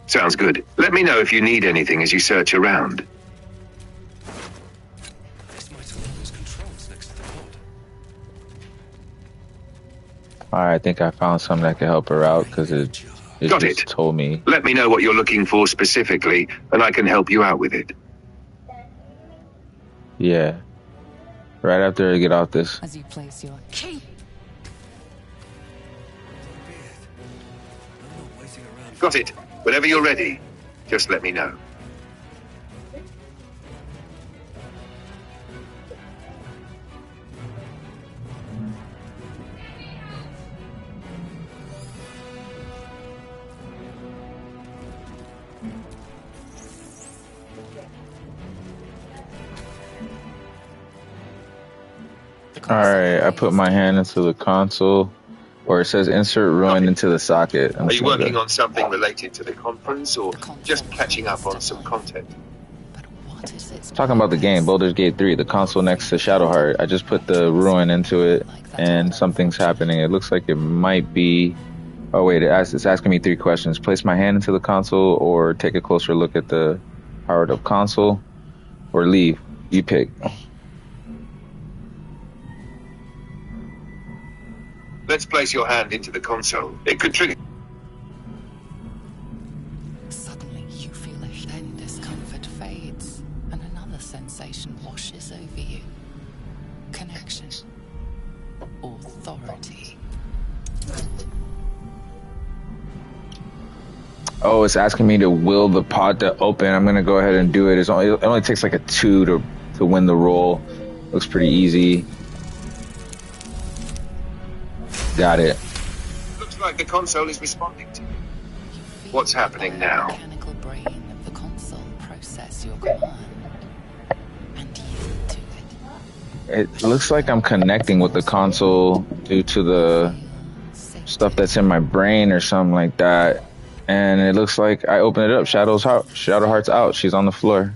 Sounds good. Let me know if you need anything as you search around. This might have all those controls next to the pod. All right, I think I found something that can help her out because it Got just it. told me. Let me know what you're looking for specifically, and I can help you out with it. Yeah. Right after I get off this. As you place your Key. Got it. Whenever you're ready, just let me know. The All console right, I put my hand into the console, or it says insert ruin into the socket. I'm Are just you gonna working go- on something related to the conference or The console just catching up on promised some to content? But what is its Talking about the game, purpose? Baldur's Gate 3, the console next to Shadowheart. I just put the ruin into it, and something's happening. It looks like it might be. Oh wait, it's asking me 3 questions. Place my hand into the console, or take a closer look at the heart of console, or leave. You pick. Let's place your hand into the console. It could trigger. Suddenly you feel a then discomfort fades, and another sensation washes over you. Connection. Authority. Oh, it's asking me to will the pod to open. I'm gonna go ahead and do it. It only takes like a 2 to win the roll. Looks pretty easy. Got it. Looks like the console is responding to you. You feel What's happening the now? mechanical brain of the console process your command and yield to it. It looks like I'm connecting with the console due to the stuff that's in my brain or something like that. And it looks like I open it up. Shadowheart's out. She's on the floor.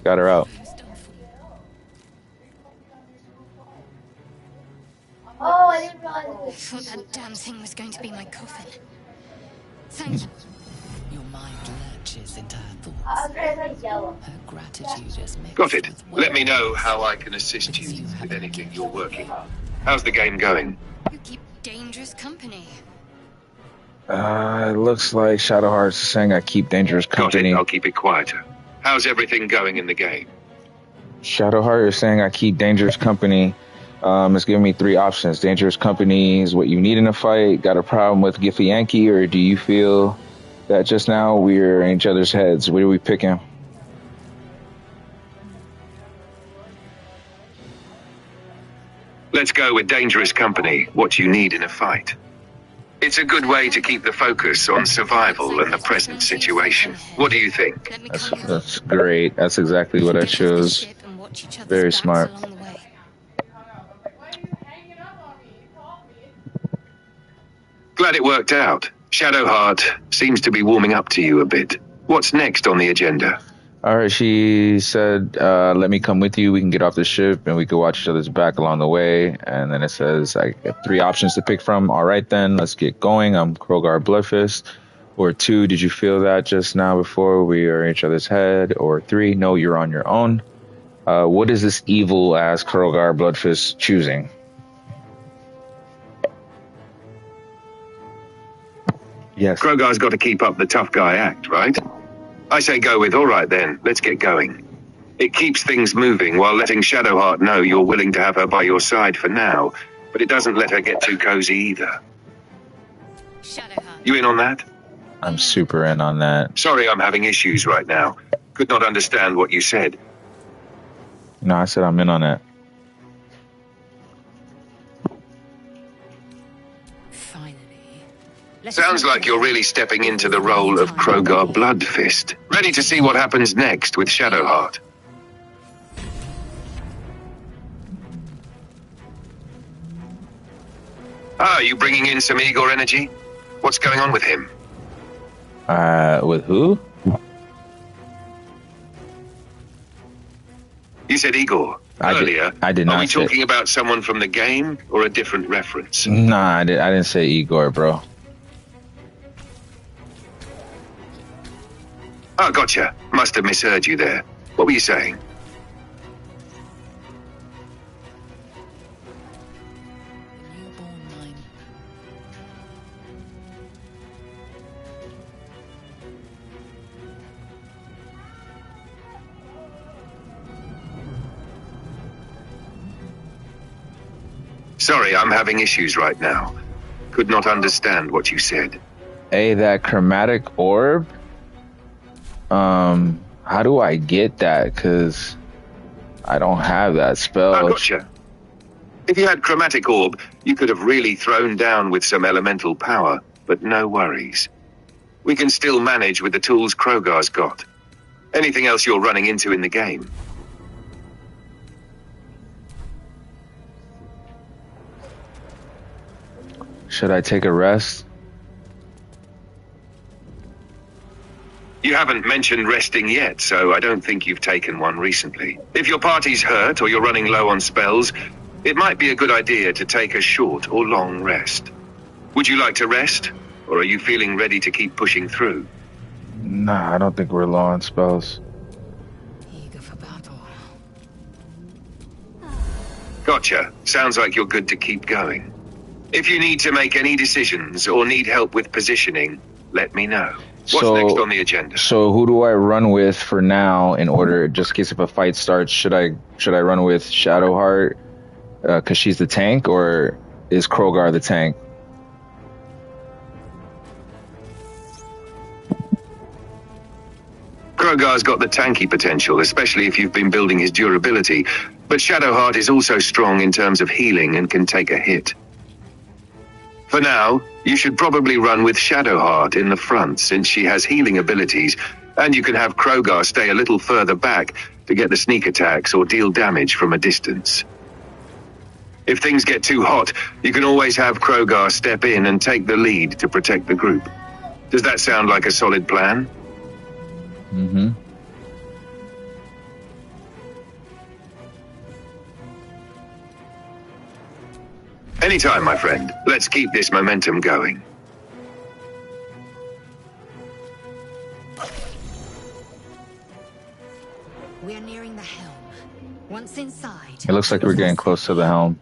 Got her out. Oh, I didn't realize it I was. thought that damn thing was going to be my coffin. Thank you. Your mind lurches into her I thoughts. was trying to say yellow. Her gratitude is mixed Got it. with Let me know worries. how I can assist you with anything you're working on. How's the game going? You keep dangerous company. It looks like Shadowheart's saying I keep dangerous Got company. it. I'll keep it quieter. How's everything going in the game? Shadowheart is saying I keep dangerous company. It's giving me 3 options. Dangerous company is what you need in a fight. Got a problem with Githyanki, or do you feel that just now we're in each other's heads? What are we picking? Let's go with dangerous company, what you need in a fight. It's a good way to keep the focus on survival and the present situation. What do you think? Let me That's, come with that's great. That's exactly what I Get off the chose. ship and watch each other's Very backs smart. along the way. Glad it worked out. Shadowheart seems to be warming up to you a bit. What's next on the agenda? All right, she said, let me come with you. We can get off the ship and we can watch each other's back along the way. And then it says, I get 3 options to pick from. All right, then, let's get going. I'm Krogar Bloodfist. Or 2, did you feel that just now before we are in each other's head? Or 3, no, you're on your own. What is this evil ass Krogar Bloodfist choosing? Yes. Krogar's got to keep up the tough guy act, right? I say go with, all right then, let's get going. It keeps things moving while letting Shadowheart know you're willing to have her by your side for now, but it doesn't let her get too cozy either. Shadowheart. You in on that? I'm super in on that. Sorry, I'm having issues right now. Could not understand what you said. No, I said I'm in on that. Finally. Let us Sounds make like you're really stepping into the role of Krogar Bloodfist. Ready to see what happens next with Shadowheart. Ah, you bringing in some Igor energy? What's going on with him? With who? You said Igor earlier. I did Are not we say- talking about someone from the game or a different reference? Nah, I didn't say Igor, bro. Oh, gotcha. Must have misheard you there. What were you saying? The newborn mind. Sorry, I'm having issues right now. Could not understand what you said. That chromatic orb. How do I get that? Because I don't have that spell. I gotcha. If you had chromatic orb, you could have really thrown down with some elemental power, but no worries. We can still manage with the tools Krogar's got. Anything else you're running into in the game? Should I take a rest? You haven't mentioned resting yet, so I don't think you've taken one recently. If your party's hurt or you're running low on spells, it might be a good idea to take a short or long rest. Would you like to rest, or are you feeling ready to keep pushing through? Nah, I don't think we're low on spells. Eager for battle. Gotcha. Sounds like you're good to keep going. If you need to make any decisions or need help with positioning, let me know. What's next on the agenda? So who do I run with for now in order, just in case if a fight starts? Should I run with Shadowheart because she's the tank, or is Krogar the tank? Krogar's got the tanky potential, especially if you've been building his durability, but Shadowheart is also strong in terms of healing and can take a hit. For now, you should probably run with Shadowheart in the front since she has healing abilities, and you can have Krogar stay a little further back to get the sneak attacks or deal damage from a distance. If things get too hot, you can always have Krogar step in and take the lead to protect the group. Does that sound like a solid plan? Mm-hmm. Anytime, my friend. Let's keep this momentum going. We're nearing the helm. Once inside... It looks like we're getting close to the helm.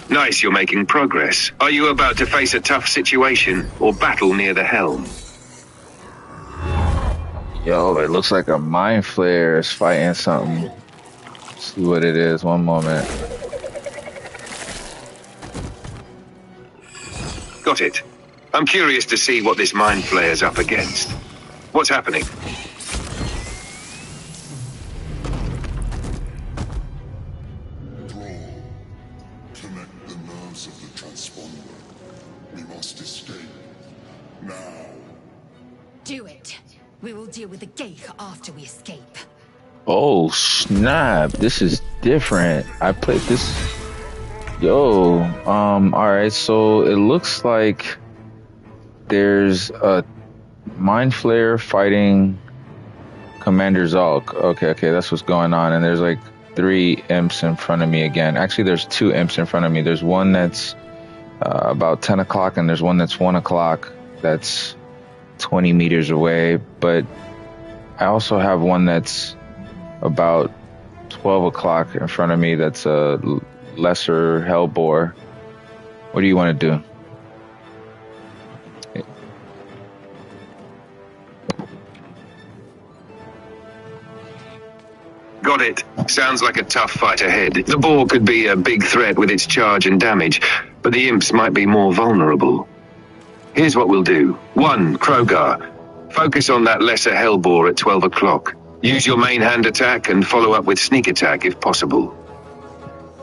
Nice, you're making progress. Are you about to face a tough situation or battle near the helm? Yo, it looks like a Mind Flayer is fighting something. Let's see what it is. One moment. Got it. I'm curious to see what this Mind Flayer's up against. What's happening? Connect the nerves of the transponder. We must escape. Now. Do it. We will deal with the Geich after we escape. Oh snap! This is different. I played this. Yo, all right. So it looks like there's a Mind Flayer fighting Commander Zulk. Okay, that's what's going on. And there's like 3 imps in front of me again. Actually, there's 2 imps in front of me. There's one that's about 10 o'clock, and there's one that's 1 o'clock. That's 20 meters away. But I also have one that's about 12 o'clock in front of me. That's a lesser Hellbore. What do you want to do? Got it. Sounds like a tough fight ahead. The boar could be a big threat with its charge and damage, but the imps might be more vulnerable. Here's what we'll do. 1, Krogar. Focus on that lesser Hellbore at 12 o'clock. Use your main hand attack and follow up with sneak attack if possible.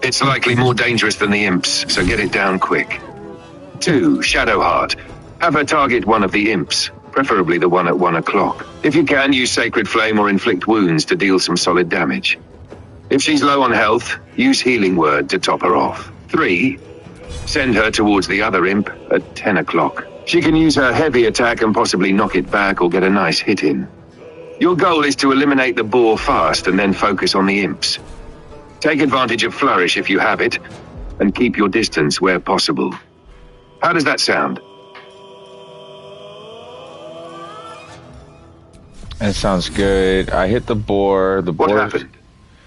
It's likely more dangerous than the imps, so get it down quick. 2, Shadowheart. Have her target one of the imps, preferably the one at 1 o'clock. If you can, use Sacred Flame or inflict wounds to deal some solid damage. If she's low on health, use Healing Word to top her off. 3, send her towards the other imp at 10 o'clock. She can use her heavy attack and possibly knock it back or get a nice hit in. Your goal is to eliminate the boar fast and then focus on the imps. Take advantage of Flourish if you have it, and keep your distance where possible. How does that sound? It sounds good. I hit the boar. What happened?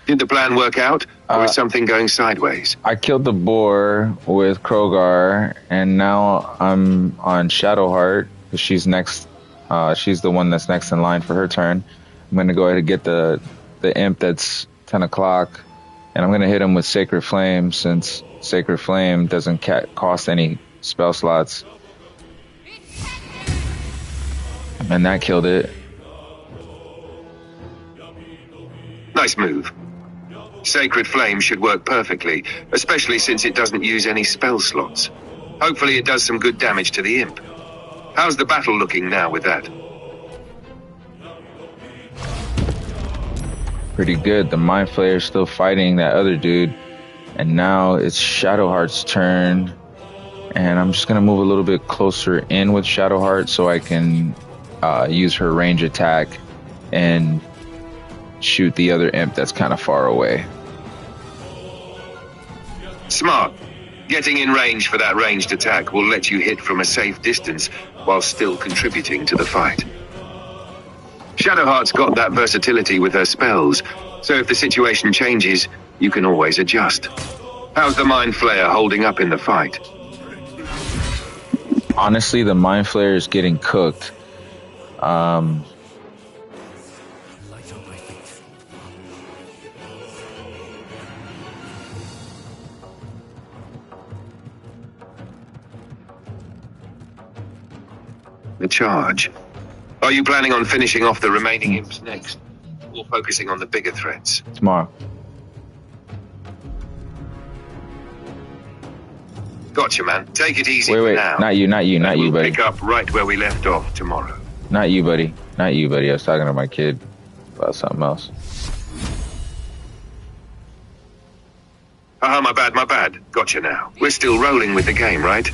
Did the plan work out, or is something going sideways? I killed the boar with Krogar, and now I'm on Shadowheart, because she's next. She's the one that's next in line for her turn. I'm going to go ahead and get the imp that's 10 o'clock, And I'm going to hit him with Sacred Flame since Sacred Flame doesn't cost any spell slots. And that killed it. Nice move. Sacred Flame should work perfectly, especially since it doesn't use any spell slots. Hopefully it does some good damage to the imp. How's the battle looking now with that? Pretty good. The Mind Flayer's still fighting that other dude. And now it's Shadowheart's turn. And I'm just going to move a little bit closer in with Shadowheart so I can use her range attack and shoot the other imp that's kind of far away. Smart. Getting in range for that ranged attack will let you hit from a safe distance while still contributing to the fight. Shadowheart's got that versatility with her spells, so if the situation changes, you can always adjust. How's the Mind Flayer holding up in the fight? Honestly, the Mind Flayer is getting cooked. The charge. Are you planning on finishing off the remaining imps next, or focusing on the bigger threats? Tomorrow. Gotcha, man. Take it easy Wait, for now. not you, We'll buddy. pick up right where we left off tomorrow. Not you, buddy. Not you, buddy. I was talking to my kid about something else. Haha, my bad. Gotcha now. We're still rolling with the game, right?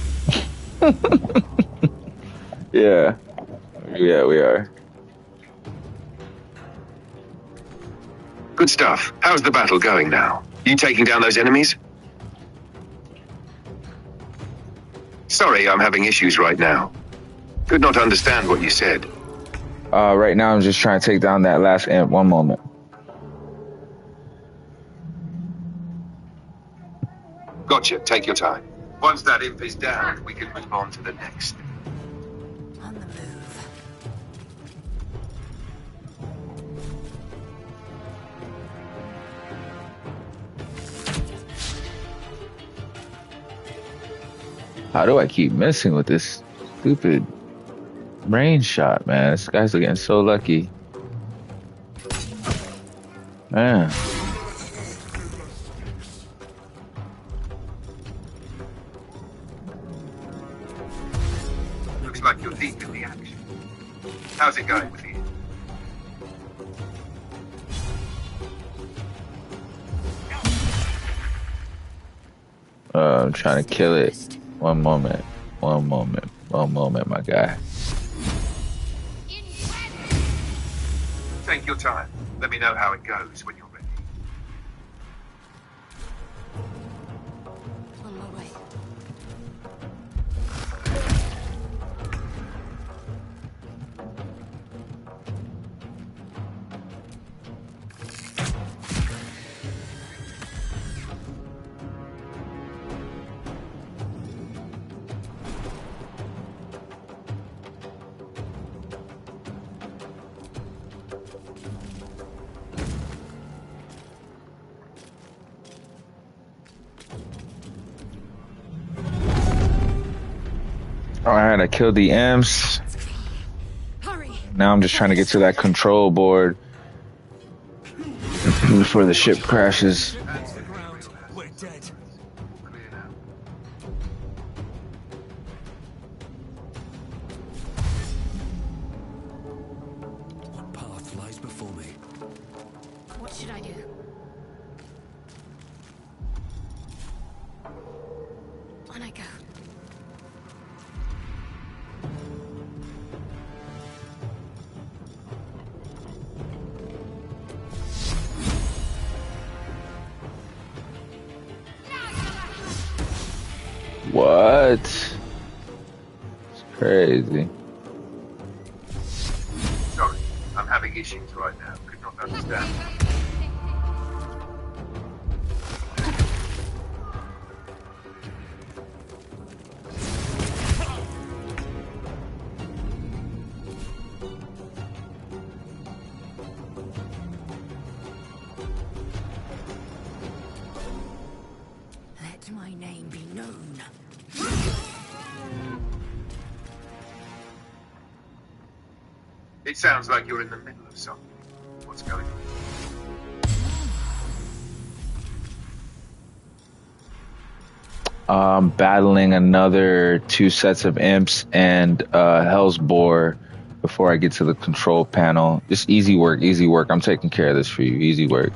Yeah. Yeah, we are. Good stuff. How's the battle going now? You taking down those enemies? Sorry, I'm having issues right now. Could not understand what you said. Right now I'm just trying to take down that last imp. One moment. Gotcha. Take your time. Once that imp is down, we can move on to the next. On the move. How do I keep missing with this stupid range shot, man? This guy's getting so lucky. Man. Looks like you're deep in the action. How's it going with you? I'm trying to kill it. One moment, my guy. Take your time. Let me know how it goes when you're ready. On my way. Alright, I killed the imps. Hurry! Now I'm just trying to get to that control board before the ship crashes. Hands to the ground. We're dead. Clear now. What path lies before me? What should I do? On I go. What? It's crazy. Sorry, I'm having issues right now. Could not understand. known. It sounds like you're in the middle of something. What's going on? Battling another 2 sets of imps and Hellsboar before I get to the control panel. Just easy work, easy work. I'm taking care of this for you. Easy work.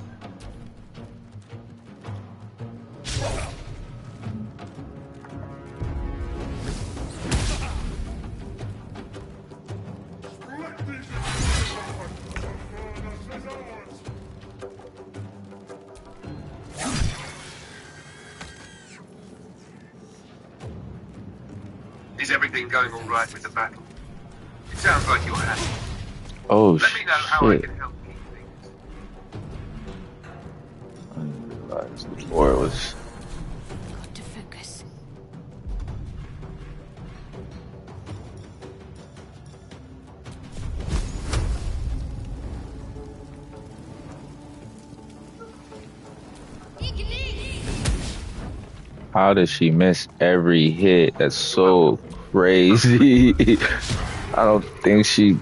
Is everything going all right with the battle? It sounds like you're happy. Oh, Let me know how I shit. can help keep things. I didn't realize the door was... Got to focus. How did she miss every hit? That's so crazy. I don't think she...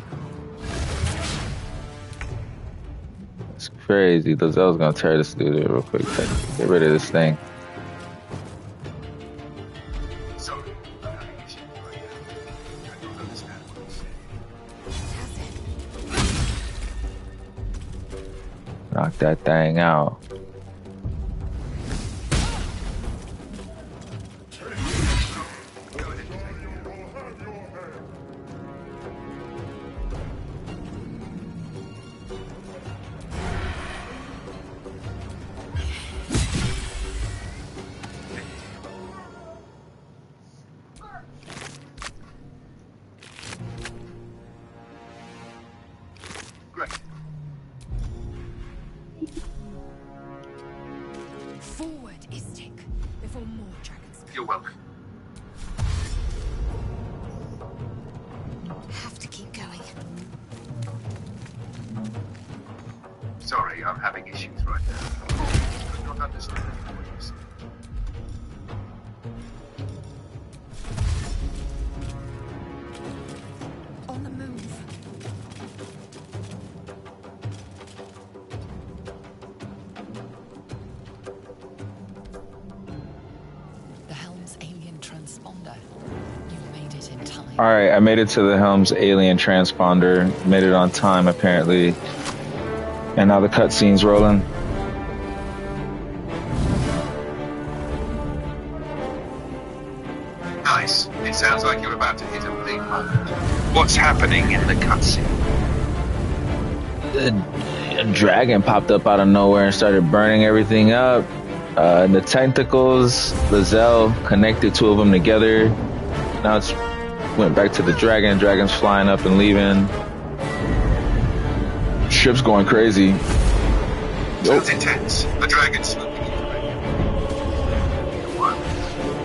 That's crazy. Lazelle's gonna tear this dude real quick. Get rid of this thing. Sorry, I'm having issues right now. I don't understand what you're saying. Knock that thing out. Go ahead and take it. Great. Forward, Istik, before more dragons come. You're welcome. Have to keep going. Sorry, I'm having issues right now. I do not understand what you're saying. On the move. The Helm's alien transponder. You've made it in time. All right, I made it to the Helm's alien transponder. Made it on time, apparently. And now the cutscene's rolling. Nice. It sounds like you're about to hit a big moment. What's happening in the cutscene? A dragon popped up out of nowhere and started burning everything up. The tentacles, Lazelle connected 2 of them together. Now it's went back to the dragon. Dragon's flying up and leaving. Ship's going crazy. Sounds intense. The dragon's swooping into it. What?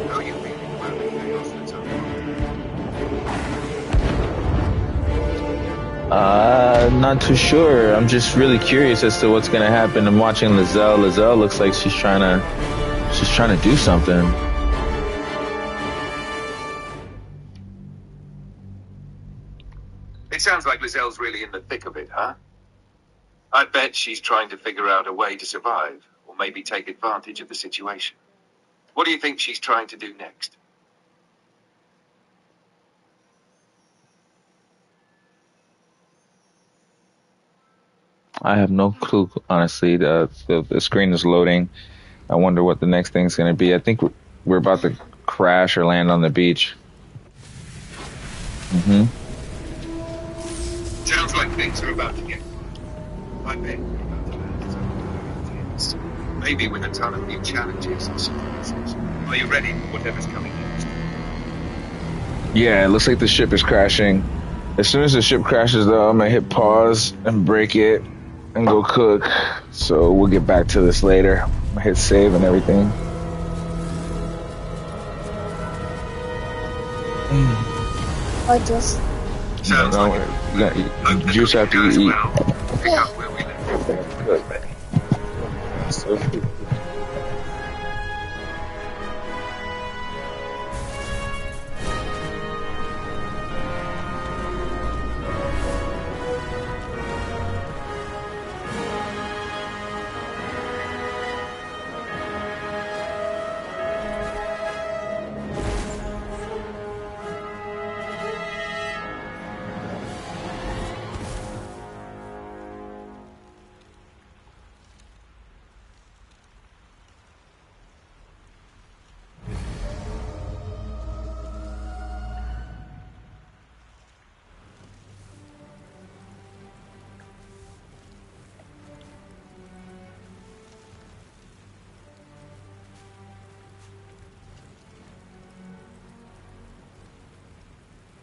How are you feeling about the chaos that's unfolding? Not too sure. I'm just really curious as to what's gonna happen. I'm watching Lazelle. Lazelle looks like she's trying to do something. It sounds like Lazelle's really in the thick of it, huh? I bet she's trying to figure out a way to survive, or maybe take advantage of the situation. What do you think she's trying to do next? I have no clue, honestly. The screen is loading. I wonder what the next thing's going to be. I think we're about to crash or land on the beach. Sounds like things are about to get. I bet we're about to land something intense. Maybe with a ton of new challenges or surprises. Are you ready for whatever's coming next? Yeah, it looks like the ship is crashing. As soon as the ship crashes, though, I'm going to hit pause and break it and go cook. So we'll get back to this later. I'm going to hit save and everything. Or just Sounds No, like it. Hope the juice after cooking you goes eat. well. Pick up where we left. Good, man. So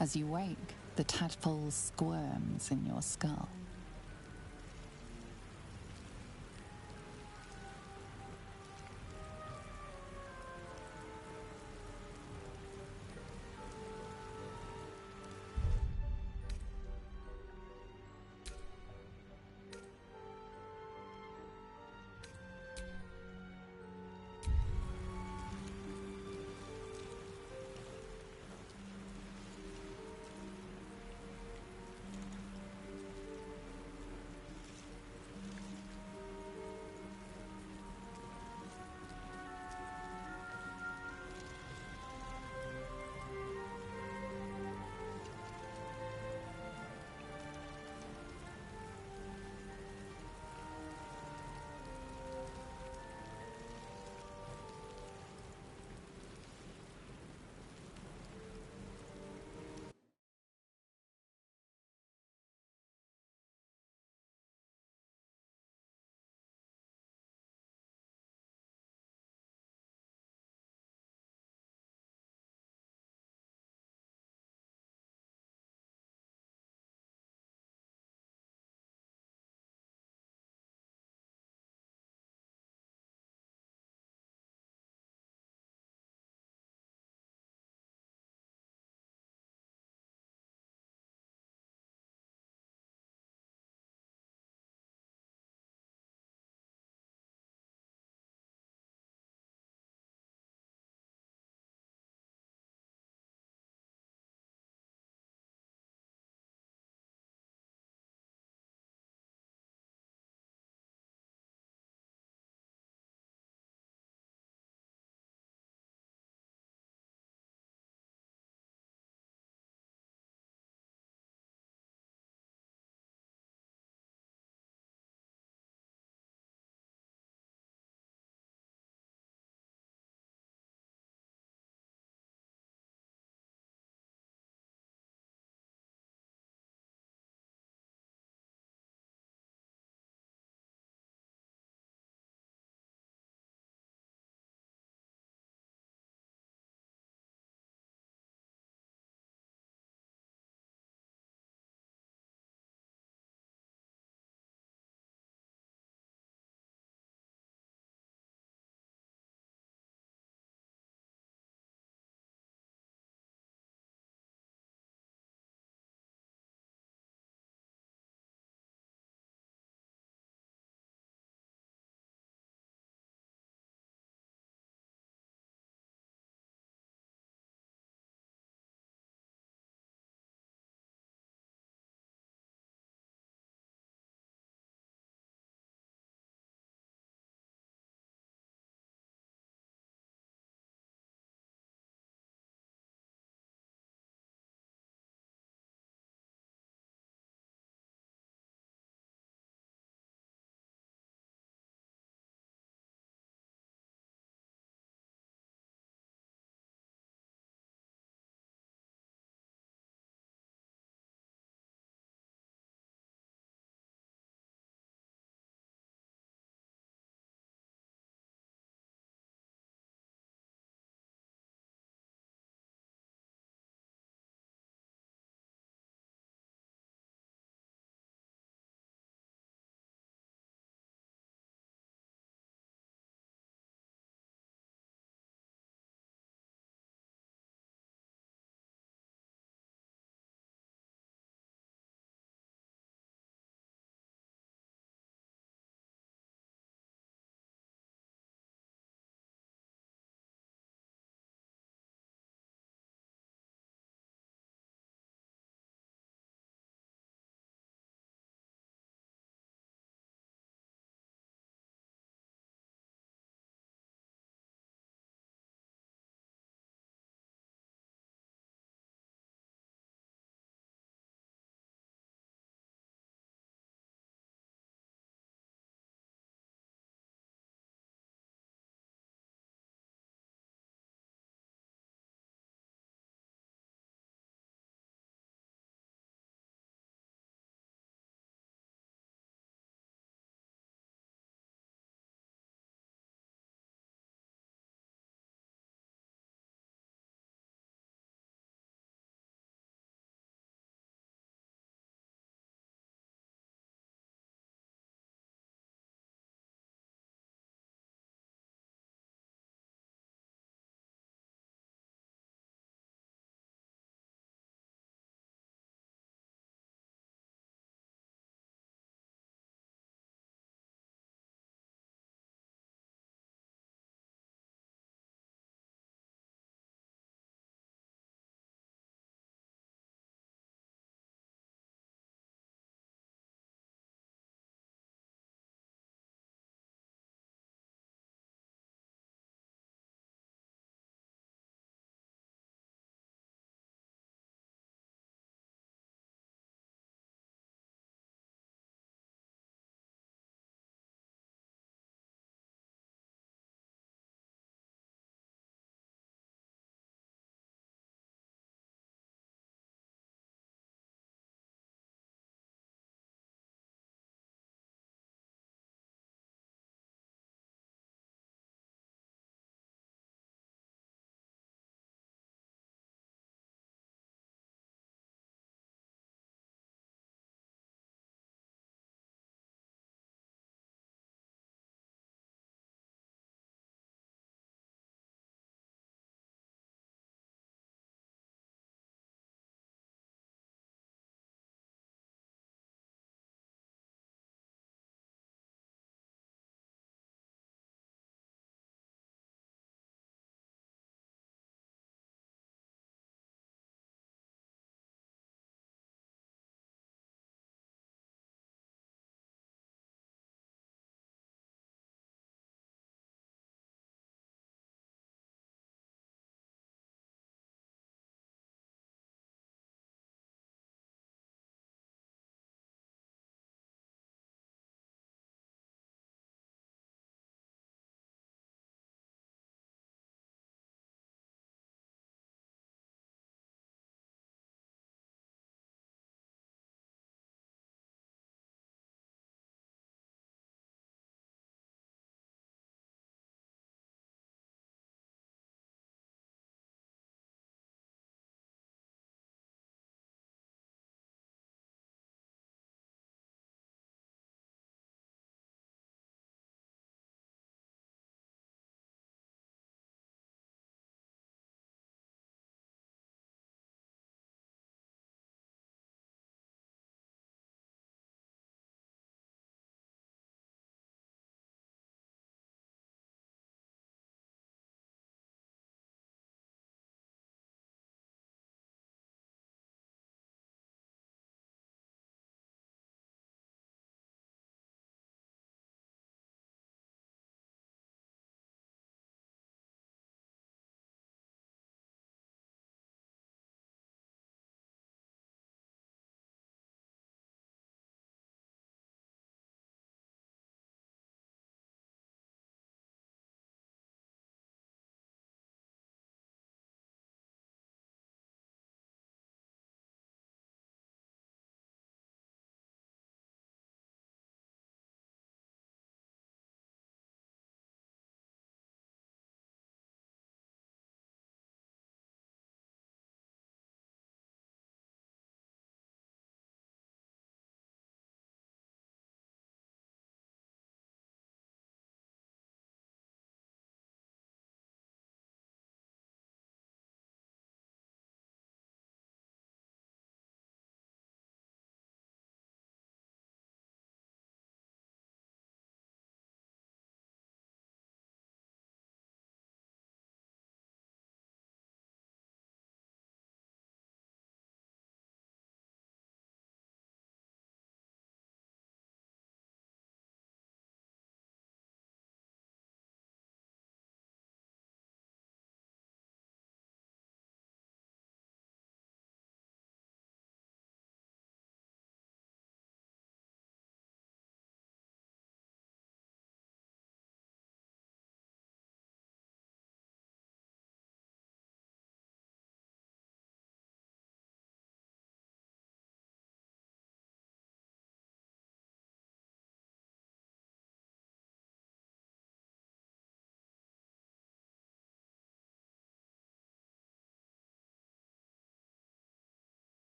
As you wake, the tadpole squirms in your skull.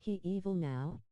he evil now?